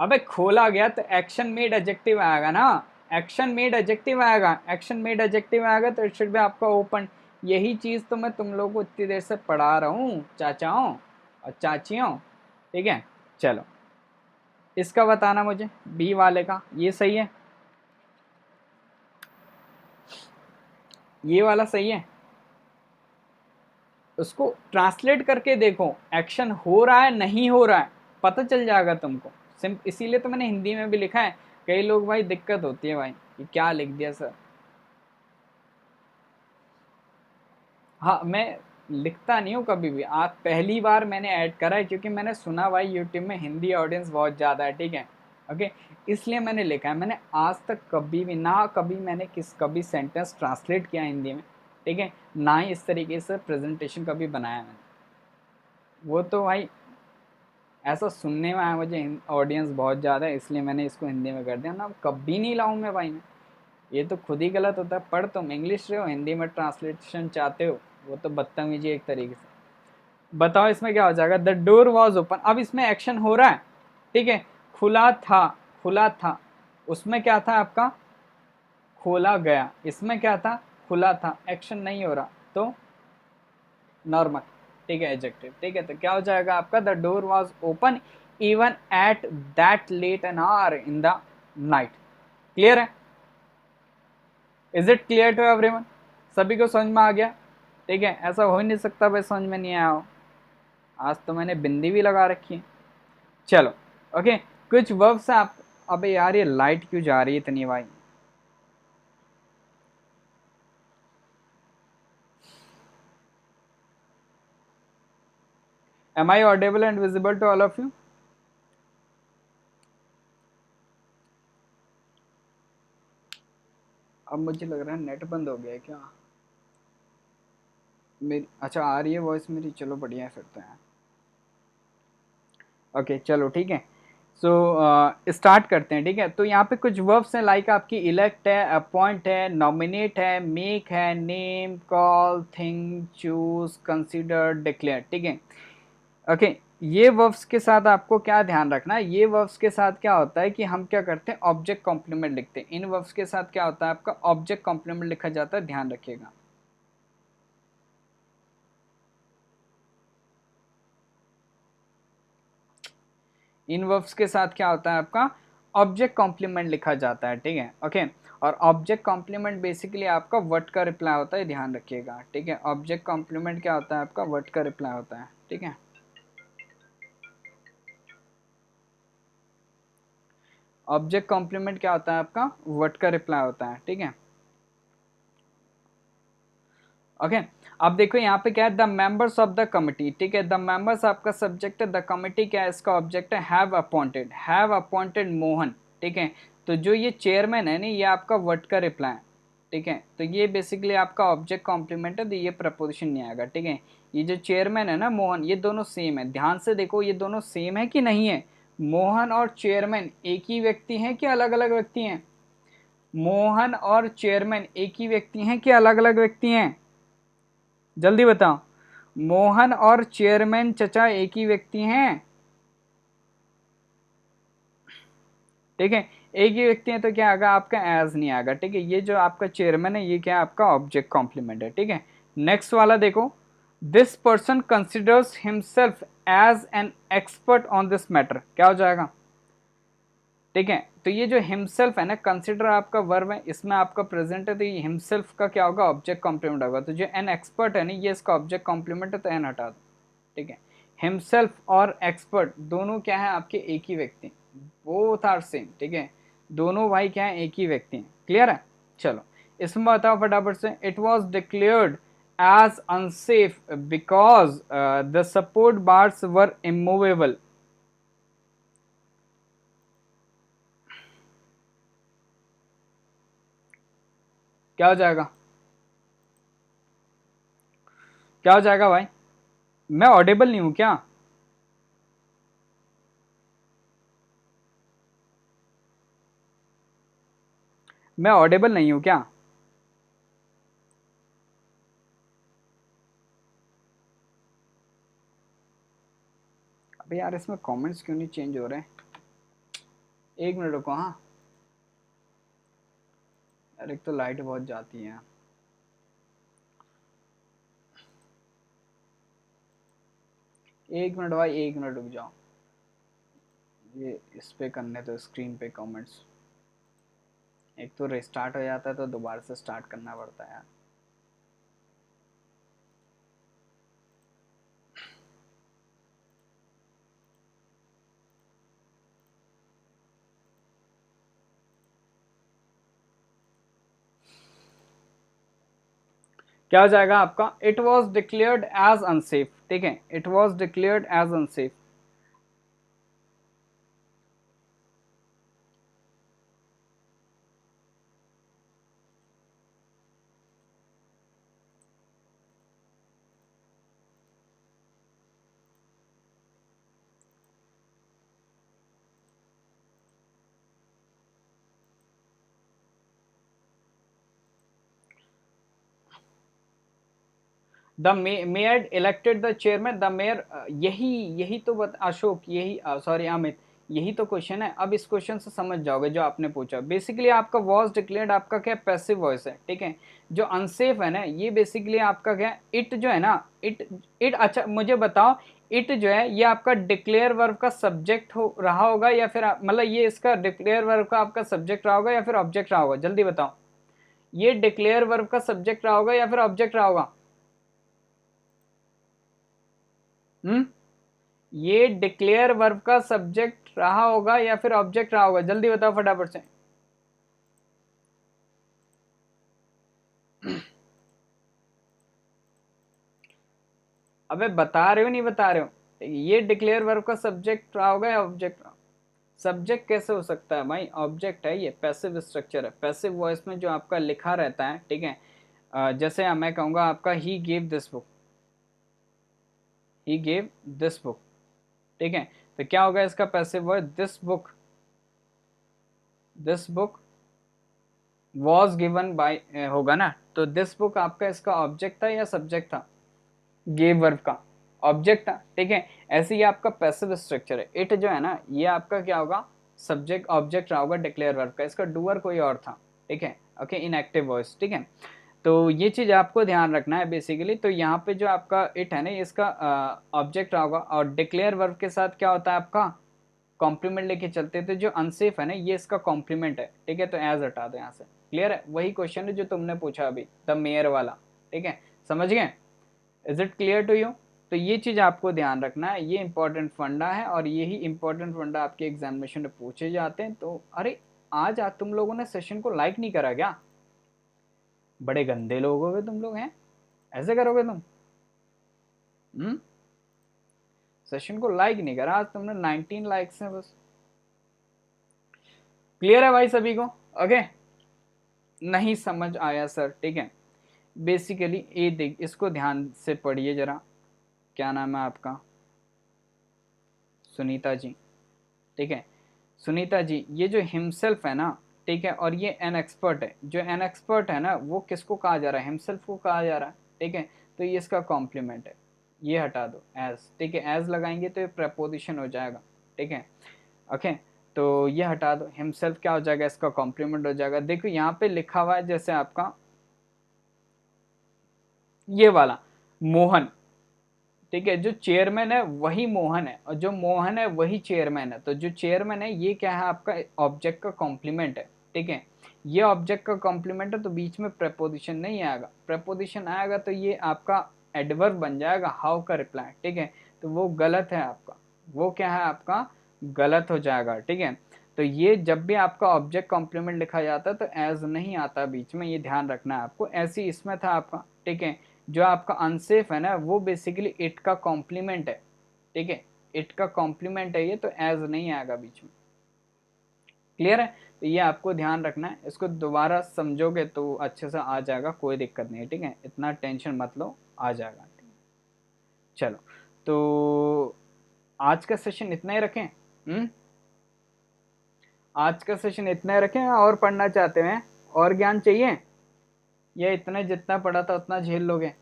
अबे खोला गया तो एक्शन मेड एडजेक्टिव आएगा ना, एक्शन मेड एडजेक्टिव आएगा, एक्शन मेड एडजेक्टिव आएगा तो इट शुड बी आपका ओपन। यही चीज तो मैं तुम लोगों को इतनी देर से पढ़ा रहा हूँ चाचाओं और चाचियों, ठीक है। चलो, इसका बताना मुझे, बी वाले का, ये सही है? ये वाला सही है? उसको ट्रांसलेट करके देखो, एक्शन हो रहा है नहीं हो रहा है, पता चल जाएगा तुमको। सिंप इसीलिए तो मैंने हिंदी में भी लिखा है। कई लोग भाई दिक्कत होती है भाई कि क्या लिख दिया सर। हाँ, मैं लिखता नहीं हूँ कभी भी, आज पहली बार मैंने ऐड करा है, क्योंकि मैंने सुना भाई यूट्यूब में हिंदी ऑडियंस बहुत ज़्यादा है, ठीक है। ओके, इसलिए मैंने लिखा है। मैंने आज तक कभी भी ना, कभी मैंने कभी सेंटेंस ट्रांसलेट किया हिंदी में, ठीक है, ना ही इस तरीके से प्रेजेंटेशन कभी बनाया मैंने। वो तो भाई ऐसा सुनने में आया मुझे, ऑडियंस बहुत ज़्यादा है, इसलिए मैंने इसको हिंदी में कर दिया, ना कभी नहीं लाऊं मैं भाई मैं। ये तो खुद ही गलत होता है। पढ़ तुम इंग्लिश रहे हो, हिंदी में ट्रांसलेशन चाहते हो, वो तो बदतमीजी एक तरीके से। बताओ इसमें क्या हो जाएगा? द डोर वॉज ओपन, अब इसमें एक्शन हो रहा है, ठीक है, खुला था, खुला था, उसमें क्या था आपका? खोला गया, इसमें क्या था? खुला था, एक्शन नहीं हो रहा, तो नॉर्मल, ठीक है, एडजेक्टिव, ठीक है। तो क्या हो जाएगा आपका? The door was open even at that late an hour in the night. Clear है? Is it clear to everyone? सभी को समझ में आ गया? ठीक है, ऐसा हो ही नहीं सकता भाई समझ में नहीं आया हो। आज तो मैंने बिंदी भी लगा रखी है। चलो ओके, कुछ वर्ब्स आप, अबे यार ये लाइट क्यों जा रही है इतनी भाई? Am I audible and visible to all of you? अब मुझे लग रहा है नेट बंद हो गया है क्या? मेरी अच्छा आ रही है वॉइस मेरी, चलो बढ़िया है फिर तो यार। ओके चलो ठीक है, सो स्टार्ट करते हैं। ठीक है, तो यहाँ पे कुछ वर्ब्स हैं लाइक आपकी इलेक्ट है, अपॉइंट है, नॉमिनेट है, मेक है, name, call, think, choose, consider, declare. ठीक है ओके, ये वर्ब्स के साथ आपको क्या ध्यान रखना है, ये वर्ब्स के साथ क्या होता है कि हम क्या करते हैं ऑब्जेक्ट कॉम्प्लीमेंट लिखते हैं। इन वर्ब्स के साथ क्या होता है आपका ऑब्जेक्ट कॉम्प्लीमेंट लिखा जाता है, ध्यान रखिएगा। इन वर्ब्स के साथ क्या होता है आपका ऑब्जेक्ट कॉम्प्लीमेंट लिखा जाता है। ठीक है ओके, और ऑब्जेक्ट कॉम्प्लीमेंट बेसिकली आपका वर्ड का रिप्लाई होता है, ध्यान रखिएगा। ठीक है, ऑब्जेक्ट कॉम्प्लीमेंट क्या होता है आपका वर्ड का रिप्लाई होता है। ठीक है, ऑब्जेक्ट कॉम्प्लीमेंट क्या होता है आपका वर्ड का रिप्लाई होता है। ठीक है ओके, अब देखो यहाँ पे क्या है the members of the committee. ठीक है, द मेंबर्स आपका सब्जेक्ट है, द कमिटी क्या है इसका ऑब्जेक्ट है, हैव अपॉइंटेड मोहन। ठीक है, तो जो ये चेयरमैन है ना ये आपका वर्ड का रिप्लाई है। ठीक है, तो ये बेसिकली आपका ऑब्जेक्ट कॉम्प्लीमेंट है, तो ये प्रपोजिशन नहीं आएगा। ठीक है, ये जो चेयरमैन है ना मोहन, ये दोनों सेम है, ध्यान से देखो ये दोनों सेम है कि नहीं है। मोहन और चेयरमैन एक ही व्यक्ति हैं कि अलग अलग व्यक्ति हैं? मोहन और चेयरमैन एक ही व्यक्ति हैं कि अलग अलग व्यक्ति हैं? जल्दी बताओ, मोहन और चेयरमैन चचा एक ही व्यक्ति हैं? ठीक है, एक ही व्यक्ति है तो क्या आएगा आपका एज नहीं आएगा। ठीक है, ये जो आपका चेयरमैन है ये क्या है आपका ऑब्जेक्ट कॉम्प्लीमेंट है। ठीक है, नेक्स्ट वाला देखो, this person considers himself as an expert on this matter, क्या हो जाएगा? ठीक है, तो ये जो हिमसेल्फ है ना, कंसिडर आपका वर्ब है, इसमें आपका प्रेजेंट है, तो ये हिमसेल्फ का क्या होगा ऑब्जेक्ट कॉम्प्लीमेंट होगा। तो जो एन एक्सपर्ट है ना ये इसका ऑब्जेक्ट कॉम्प्लीमेंट है, तो एन हटा दो। ठीक है, हिमसेल्फ और एक्सपर्ट दोनों क्या है आपके एक ही व्यक्ति, बोथ आर सेम। ठीक है, दोनों भाई क्या है एक ही व्यक्ति हैं। क्लियर है? चलो इसमें बताओ फटाफट से, it was declared as unsafe because the support bars were immovable. क्या हो जाएगा? क्या हो जाएगा भाई? मैं ऑडिबल नहीं हूं क्या? मैं ऑडिबल नहीं हूं क्या? अबे यार इसमें कमेंट्स क्यों नहीं चेंज हो रहे हैं? एक मिनट रुको। हाँ यार, एक तो लाइट बहुत जाती है। एक मिनट भाई, एक मिनट रुक जाओ, ये इस पे करने तो स्क्रीन पे कमेंट्स, एक तो रिस्टार्ट हो जाता है तो दोबारा से स्टार्ट करना पड़ता है यार। क्या हो जाएगा आपका? It was declared as unsafe. ठीक है, it was declared as unsafe. The mayor elected the chairman, the mayor, यही यही तो अशोक, यही सॉरी अमित, यही तो क्वेश्चन है। अब इस क्वेश्चन से समझ जाओगे जो आपने पूछा। बेसिकली आपका वॉज डिक्लेयर्ड आपका क्या पैसिव वॉइस है। ठीक है, जो अनसेफ है ना ये बेसिकली आपका क्या इट जो है ना, इट इट अच्छा मुझे बताओ, इट जो है ये आपका डिक्लेयर वर्ब का सब्जेक्ट हो रहा होगा या फिर मतलब ये इसका डिक्लेयर वर्ब का आपका सब्जेक्ट रहा होगा या फिर ऑब्जेक्ट रहा होगा? जल्दी बताओ, ये डिक्लेयर वर्ब का सब्जेक्ट रहा होगा या फिर ऑब्जेक्ट रहा होगा? ये डिक्लेयर वर्ब का सब्जेक्ट रहा होगा या फिर ऑब्जेक्ट रहा होगा? जल्दी बताओ फटाफट से। अबे बता रहे हो नहीं बता रहे हो? ये डिक्लेयर वर्ब का सब्जेक्ट रहा होगा या ऑब्जेक्ट? सब्जेक्ट कैसे हो सकता है भाई? ऑब्जेक्ट है, ये पैसिव स्ट्रक्चर है। पैसिव वॉइस में जो आपका लिखा रहता है, ठीक है, जैसे मैं कहूंगा आपका he gave this book, he gave this book, ठीक है, तो क्या होगा इसका passive voice? This book was given by होगा ना, तो दिस बुक आपका इसका ऑब्जेक्ट था या सब्जेक्ट था? गेव वर्ब का ऑब्जेक्ट था, ठीक है। ऐसे ही आपका पैसिव स्ट्रक्चर है, इट जो है ना, ये आपका क्या होगा? सब्जेक्ट ऑब्जेक्ट रहा होगा डिक्लेयर वर्ब का, इसका डूअर कोई और था, ठीक है, ओके, इनएक्टिव वॉइस, ठीक है। तो ये चीज आपको ध्यान रखना है बेसिकली। तो यहाँ पे जो आपका इट है ना, इसका ऑब्जेक्ट रहा होगा, और डिक्लेयर वर्ब के साथ क्या होता है आपका? कॉम्प्लीमेंट लेके चलते हैं। तो जो अनसेफ है ना, ये इसका कॉम्प्लीमेंट है, ठीक है, तो एज हटा दो यहाँ से। क्लियर है? वही क्वेश्चन है जो तुमने पूछा अभी, द मेयर वाला, ठीक है, समझ गए? Is it clear to you? तो ये चीज आपको ध्यान रखना है, ये इंपॉर्टेंट फंडा है, और यही इंपॉर्टेंट फंडा आपके एग्जामिनेशन में पूछे जाते हैं। तो अरे आज तुम लोगों ने सेशन को लाइक नहीं करा क्या? बड़े गंदे लोग हो गए तुम लोग, हैं ऐसे करोगे तुम? सेशन को लाइक नहीं करा आज तुमने, 19 लाइक्स हैं बस। क्लियर है भाई सभी को? ओके, नहीं समझ आया सर, ठीक है। बेसिकली ये देख, इसको ध्यान से पढ़िए जरा। क्या नाम है आपका? सुनीता जी, ठीक है। सुनीता जी, ये जो हिमसेल्फ है ना, ठीक है, और ये एन एक्सपर्ट है, जो एन एक्सपर्ट है ना, वो किसको कहा जा रहा है? हिमसेल्फ को कहा जा रहा है, ठीक है। तो ये इसका कॉम्प्लीमेंट है, ये हटा दो एज, ठीक है, एज लगाएंगे तो ये प्रपोजिशन हो जाएगा, ठीक है, ओके। तो ये हटा दो, हिमसेल्फ क्या हो जाएगा? इसका कॉम्प्लीमेंट हो जाएगा। देखो यहाँ पे लिखा हुआ है जैसे आपका ये वाला मोहन, ठीक है, जो चेयरमैन है वही मोहन है, और जो मोहन है वही चेयरमैन है। तो जो चेयरमैन है ये क्या है आपका? ऑब्जेक्ट का कॉम्प्लीमेंट है, ठीक है। ये ऑब्जेक्ट का कॉम्प्लीमेंट है, तो बीच में प्रपोजिशन नहीं आएगा। प्रपोजिशन आएगा तो ये आपका एडवर्ब बन जाएगा, हाउ का रिप्लाई, ठीक है। तो वो गलत है आपका, वो क्या है आपका? गलत हो जाएगा, ठीक है। तो ये जब भी आपका ऑब्जेक्ट कॉम्प्लीमेंट लिखा जाता है तो एज नहीं आता बीच में, ये ध्यान रखना है आपको। ऐसे इसमें था आपका, ठीक है। जो आपका अनसेफ है ना, वो बेसिकली इट का कॉम्प्लीमेंट है, ठीक है, इट का कॉम्प्लीमेंट है ये, तो एज नहीं आएगा बीच में। क्लियर है? तो ये आपको ध्यान रखना है, इसको दोबारा समझोगे तो अच्छे से आ जाएगा, कोई दिक्कत नहीं है, ठीक है, इतना टेंशन मत लो, आ जाएगा। चलो, तो आज का सेशन इतना ही रखें? आज का सेशन इतना ही रखें, और पढ़ना चाहते हैं? और ज्ञान चाहिए या इतना जितना पढ़ा था उतना झेल लोगे?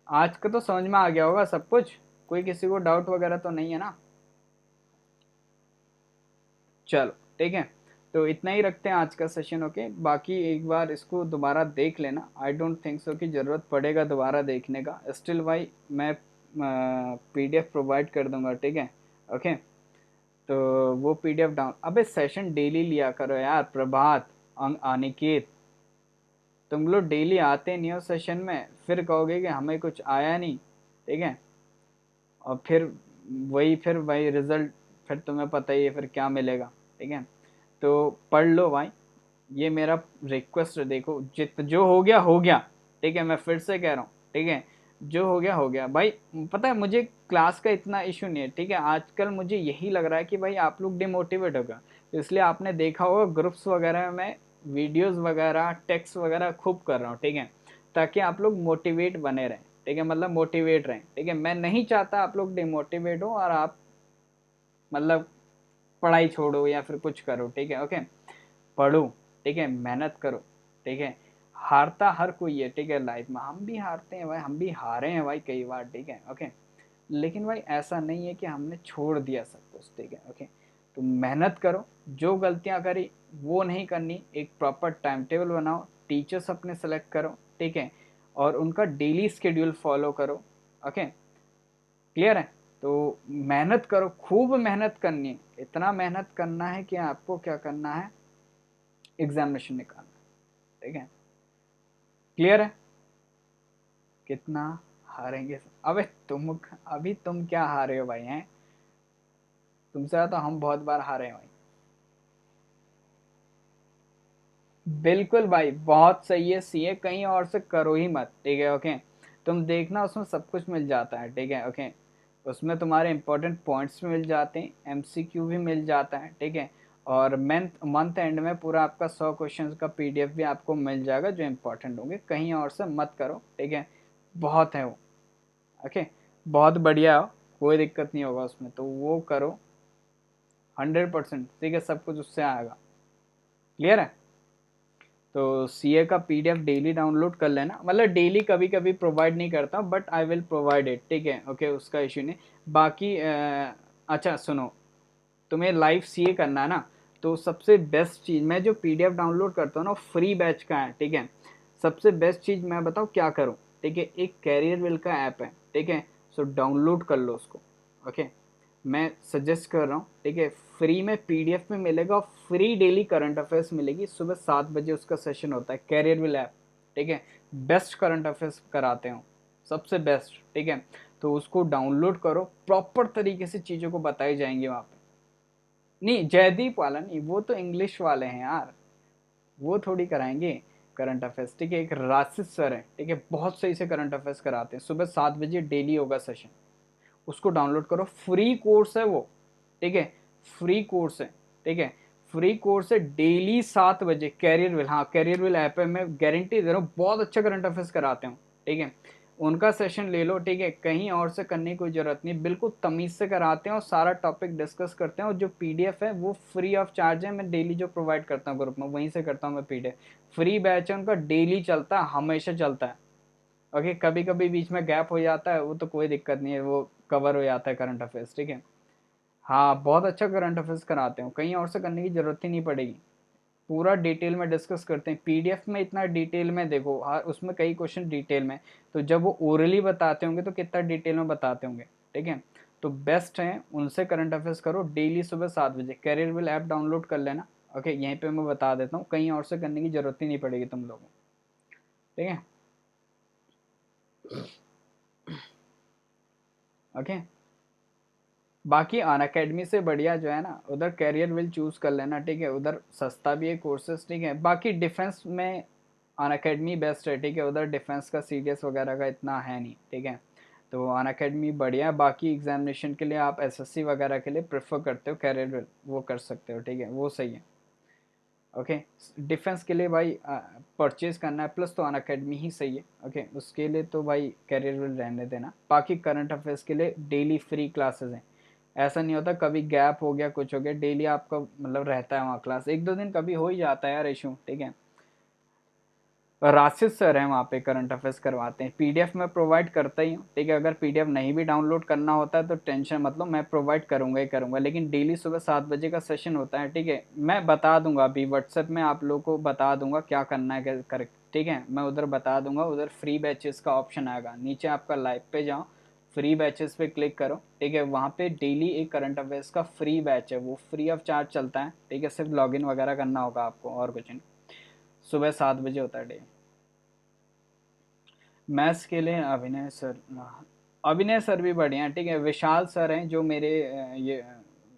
आज का तो समझ में आ गया होगा सब कुछ, कोई किसी को डाउट वगैरह तो नहीं है ना? चलो ठीक है, तो इतना ही रखते हैं आज का सेशन, ओके। बाकी एक बार इसको दोबारा देख लेना, आई डोंट थिंक सो कि ज़रूरत पड़ेगा दोबारा देखने का। स्टिल भाई मैं पीडीएफ प्रोवाइड कर दूंगा, ठीक है, ओके। तो वो पीडीएफ डाउन, अबे सेशन डेली लिया करो यार, प्रभात, अनिकेत, तुम लोग डेली आते नहीं हो सेशन में, फिर कहोगे कि हमें कुछ आया नहीं, ठीक है, और फिर वही रिजल्ट, फिर तुम्हें पता ही है फिर क्या मिलेगा, ठीक है। तो पढ़ लो भाई, ये मेरा रिक्वेस्ट है। देखो जो हो गया, ठीक है, मैं फिर से कह रहा हूँ, ठीक है, जो हो गया भाई। पता है मुझे क्लास का इतना इशू नहीं है, ठीक है, आजकल मुझे यही लग रहा है कि भाई आप लोग डिमोटिवेट हो गए, तो इसलिए आपने देखा होगा ग्रुप्स वगैरह में वीडियोस वगैरह टेक्स्ट वगैरह खूब कर रहा हूँ, ठीक है, ताकि आप लोग मोटिवेट बने रहें, ठीक है, मतलब मोटिवेट रहें, ठीक है। मैं नहीं चाहता आप लोग डिमोटिवेट हो और आप मतलब पढ़ाई छोड़ो या फिर कुछ करो, ठीक है, ओके। पढ़ो, ठीक है, मेहनत करो, ठीक है। हारता हर कोई है, ठीक है, लाइफ में हम भी हारते हैं भाई, हम भी हारे हैं भाई कई बार, ठीक है, ओके। लेकिन भाई ऐसा नहीं है कि हमने छोड़ दिया सब कुछ, ठीक है, ओके। तो मेहनत करो, जो गलतियां करी वो नहीं करनी, एक प्रॉपर टाइम टेबल बनाओ, टीचर्स अपने सेलेक्ट करो, ठीक है, और उनका डेली स्केड्यूल फॉलो करो, ओके। क्लियर है? तो मेहनत करो, खूब मेहनत करनी है, इतना मेहनत करना है कि आपको क्या करना है, एग्जामिनेशन निकालना, ठीक है। क्लियर है? कितना हारेंगे? अभी तुम क्या हारे हो भाई? हैं, तुमसे तो हम बहुत बार हारे हैं भाई। बिल्कुल भाई, बहुत सही है। सीए कहीं और से करो ही मत, ठीक है। ओके, तुम देखना उसमें सब कुछ मिल जाता है, ठीक है। ओके, उसमें तुम्हारे इंपॉर्टेंट पॉइंट्स भी मिल जाते हैं, एमसीक्यू भी मिल जाता है, ठीक है। और मंथ मंथ एंड में पूरा आपका 100 क्वेश्चंस का पीडीएफ भी आपको मिल जाएगा जो इंपॉर्टेंट होंगे। कहीं और से मत करो, ठीक है। बहुत है वो, ओके, बहुत बढ़िया हो, कोई दिक्कत नहीं होगा उसमें, तो वो करो 100%, ठीक है। सब कुछ उससे आएगा। क्लियर है? तो सीए का पीडीएफ डेली डाउनलोड कर लेना, मतलब डेली कभी कभी प्रोवाइड नहीं करता, but I will provide it, ठीक है। ओके, उसका इश्यू नहीं। बाकी अच्छा सुनो, तुम्हें लाइव सीए करना है ना, तो सबसे बेस्ट चीज़, मैं जो पीडीएफ डाउनलोड करता हूँ ना, फ्री बैच का है, ठीक है। सबसे बेस्ट चीज़ मैं बताऊँ क्या करूँ, ठीक है। एक कैरियर विल का ऐप है, ठीक है, सो डाउनलोड कर लो उसको। ओके, मैं सजेस्ट कर रहा हूँ, ठीक है। फ्री में पीडीएफ में मिलेगा, और फ्री डेली करंट अफेयर्स मिलेगी। सुबह 7 बजे उसका सेशन होता है, कैरियर विल ऐप, ठीक है। बेस्ट करंट अफेयर्स कराते हो, सबसे बेस्ट, ठीक है। तो उसको डाउनलोड करो, प्रॉपर तरीके से चीज़ों को बताई जाएंगी वहाँ पे। नहीं, जयदीप वाला नहीं, वो तो इंग्लिश वाले हैं यार, वो थोड़ी कराएंगे करंट अफेयर्स, ठीक है। एक राशिद सर है, ठीक है, बहुत सही से करंट अफेयर्स कराते हैं। सुबह 7 बजे डेली होगा सेशन, उसको डाउनलोड करो, फ्री कोर्स है वो, ठीक है। फ्री कोर्स है, ठीक है। फ्री कोर्स है, डेली 7 बजे कैरियर विल, हाँ कैरियर विल ऐप है, मैं गारंटी दे रहा हूँ, बहुत अच्छा करंट अफेयर्स कराते हूँ, ठीक है। उनका सेशन ले लो, ठीक है, कहीं और से करने की कोई जरूरत नहीं, बिल्कुल तमीज से कराते हैं और सारा टॉपिक डिस्कस करते हैं। और जो पीडीएफ है वो फ्री ऑफ चार्ज है, मैं डेली जो प्रोवाइड करता हूँ ग्रुप में, वहीं से करता हूँ मैं पीडीएफ। फ्री बैच है उनका, डेली चलता है, हमेशा चलता है। ओके, कभी कभी बीच में गैप हो जाता है, वो तो कोई दिक्कत नहीं है, वो कवर हो जाता है करंट अफेयर्स, ठीक है। हाँ, बहुत अच्छा करंट अफेयर्स कराते हो, कहीं और से करने की जरूरत ही नहीं पड़ेगी। पूरा डिटेल में डिस्कस करते हैं पीडीएफ में, इतना डिटेल में देखो, हाँ उसमें कई क्वेश्चन डिटेल में, तो जब वो ओरली बताते होंगे तो कितना डिटेल में बताते होंगे, ठीक है। तो बेस्ट है, उनसे करंट अफेयर्स करो डेली सुबह 7 बजे। कैरियर विल ऐप डाउनलोड कर लेना, ओके, यहीं पे मैं बता देता हूँ, कहीं और से करने की जरूरत ही नहीं पड़ेगी तुम लोगों को, ठीक है। ओके, बाकी अन अकेडमी से बढ़िया जो है ना, उधर कैरियर विल चूज कर लेना, ठीक है। उधर सस्ता भी है कोर्सेज, ठीक है। बाकी डिफेंस में अन अकेडमी बेस्ट है, ठीक है। उधर डिफेंस का सीडीएस वगैरह का इतना है नहीं, ठीक है। तो अन अकेडमी बढ़िया है। बाकी एग्जामिनेशन के लिए आप एसएससी वगैरह के लिए प्रेफर करते हो कैरियर विल, वो कर सकते हो, ठीक है, वो सही है। ओके, डिफेंस के लिए भाई परचेज करना है प्लस, तो अन अकेडमी ही सही है, ओके। उसके लिए तो भाई कैरियर विल रहने देना। बाकी करंट अफेयर्स के लिए डेली फ्री क्लासेस हैं, ऐसा नहीं होता कभी गैप हो गया कुछ हो गया, डेली आपका मतलब रहता है वहाँ क्लास। एक दो दिन कभी हो ही जाता है यार इशू, ठीक है। राशिद सर हैं वहाँ पे, करंट अफेयर्स करवाते हैं, पीडीएफ मैं प्रोवाइड करता ही हूँ, ठीक है। अगर पीडीएफ नहीं भी डाउनलोड करना होता है तो टेंशन मतलब, मैं प्रोवाइड करूँगा ही करूँगा, लेकिन डेली सुबह 7 बजे का सेशन होता है, ठीक है। मैं बता दूंगा अभी व्हाट्सएप में, आप लोग को बता दूंगा क्या करना है करेक्ट, ठीक है। मैं उधर बता दूंगा, उधर फ्री बैचेस का ऑप्शन आएगा, नीचे आपका लाइव पे जाओ, फ्री बैचेस पे क्लिक करो, ठीक है। वहाँ पे डेली एक करंट अफेयर्स का फ्री बैच है, वो फ्री ऑफ चार्ज चलता है, ठीक है। सिर्फ लॉगिन वगैरह करना होगा आपको, और कुछ नहीं। सुबह 7 बजे होता है डेली। मैथ्स के लिए अभिनय सर, अभिनय सर भी बढ़िया हैं, ठीक है। विशाल सर हैं जो मेरे ये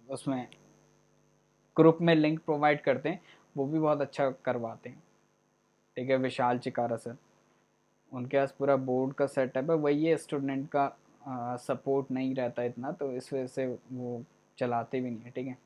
उसमें ग्रुप में लिंक प्रोवाइड करते हैं, वो भी बहुत अच्छा करवाते हैं, ठीक है। विशाल चिकारा सर, उनके पास पूरा बोर्ड का सेटअप है, वही है स्टूडेंट का सपोर्ट नहीं रहता इतना, तो इस वजह से वो चलाते भी नहीं है, ठीक है।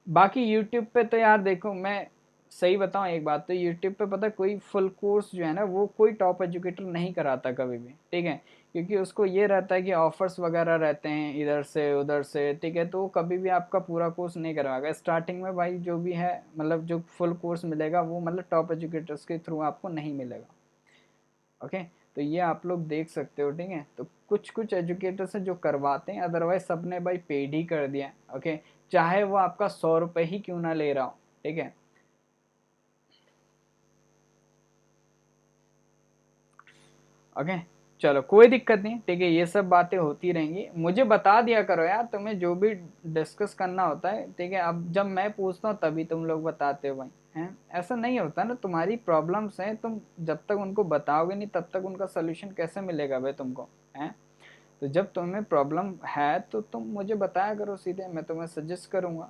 बाकी यूट्यूब पे तो यार देखो, मैं सही बताऊं एक बात, तो यूट्यूब पे पता है, कोई फुल कोर्स जो है ना, वो कोई टॉप एजुकेटर नहीं कराता कभी भी, ठीक है। क्योंकि उसको ये रहता है कि ऑफर्स वगैरह रहते हैं इधर से उधर से, ठीक है। तो वो कभी भी आपका पूरा कोर्स नहीं करवाएगा स्टार्टिंग में भाई, जो भी है मतलब जो फुल कोर्स मिलेगा वो मतलब टॉप एजुकेटर्स के थ्रू आपको नहीं मिलेगा, ओके। तो ये आप लोग देख सकते हो, ठीक है। तो कुछ कुछ एजुकेटर्स हैं जो करवाते हैं, अदरवाइज सबने भाई पेड ही कर दिया, ओके। चाहे वो आपका 100 रुपये ही क्यों ना ले रहा हो, ठीक है। ओके, चलो कोई दिक्कत नहीं, ठीक है, ये सब बातें होती रहेंगी, मुझे बता दिया करो यार, तुम्हें जो भी डिस्कस करना होता है, ठीक है। अब जब मैं पूछता हूँ तभी तुम लोग बताते हो भाई, हैं, ऐसा नहीं होता ना, तुम्हारी प्रॉब्लम्स हैं, तुम जब तक उनको बताओगे नहीं तब तक उनका सोल्यूशन कैसे मिलेगा भाई तुमको, हैं। तो जब तुम्हें प्रॉब्लम है तो तुम मुझे बताया करो सीधे, मैं तुम्हें सजेस्ट करूंगा।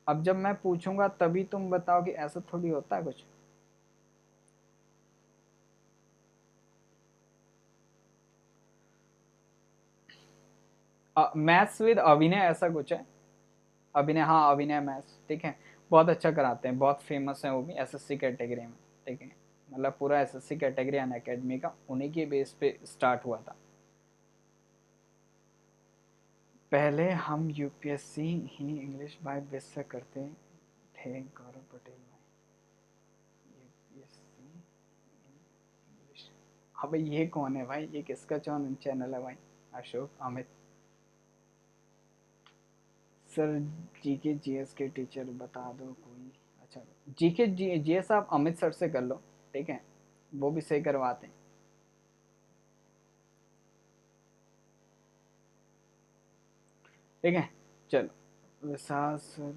अब जब मैं पूछूंगा तभी तुम बताओगे, ऐसा थोड़ी होता है कुछ। मैथ्स विद अभिनय ऐसा कुछ है। अभिनय, हाँ अभिनय मैथ्स, ठीक है, बहुत अच्छा कराते हैं, बहुत फेमस है वो भी एसएससी कैटेगरी में, ठीक है। मतलब पूरा एसएससी कैटेगरी अन अकेडमी का उन्हीं के बेस पे स्टार्ट हुआ था। पहले हम UPSC he English by base से करते थे गौरव पटेल भाई, यूपीएससी इंग्लिश। अब ये कौन है भाई, ये किसका चैनल है भाई, Ashok Amit sir, GK GS के टीचर बता दो कोई। अच्छा, जीके जीएस आप अमित सर से कर लो, ठीक है, वो भी सही करवाते हैं, ठीक है। चलो विशाल सर,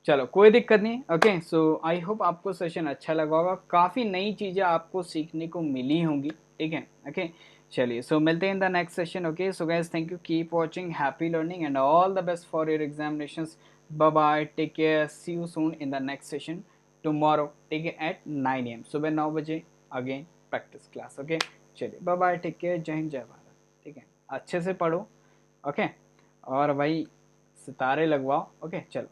चलो कोई दिक्कत नहीं, ओके। सो आई होप आपको सेशन अच्छा लगा होगा, काफ़ी नई चीज़ें आपको सीखने को मिली होंगी, ठीक है, ओके। चलिए, सो मिलते हैं in the next session, okay. So guys, thank you, keep watching, happy learning and all the best for your examinations. Bye bye, take care, see you soon in the next session tomorrow, ठीक है, एट 9 AM, सुबह 9 बजे अगेन प्रैक्टिस क्लास, ओके। चलिए bye bye, take care, Jai Hind जय भारत, ठीक है, अच्छे से पढ़ो, ओके। और भाई सितारे लगवाओ, ओके, चलो।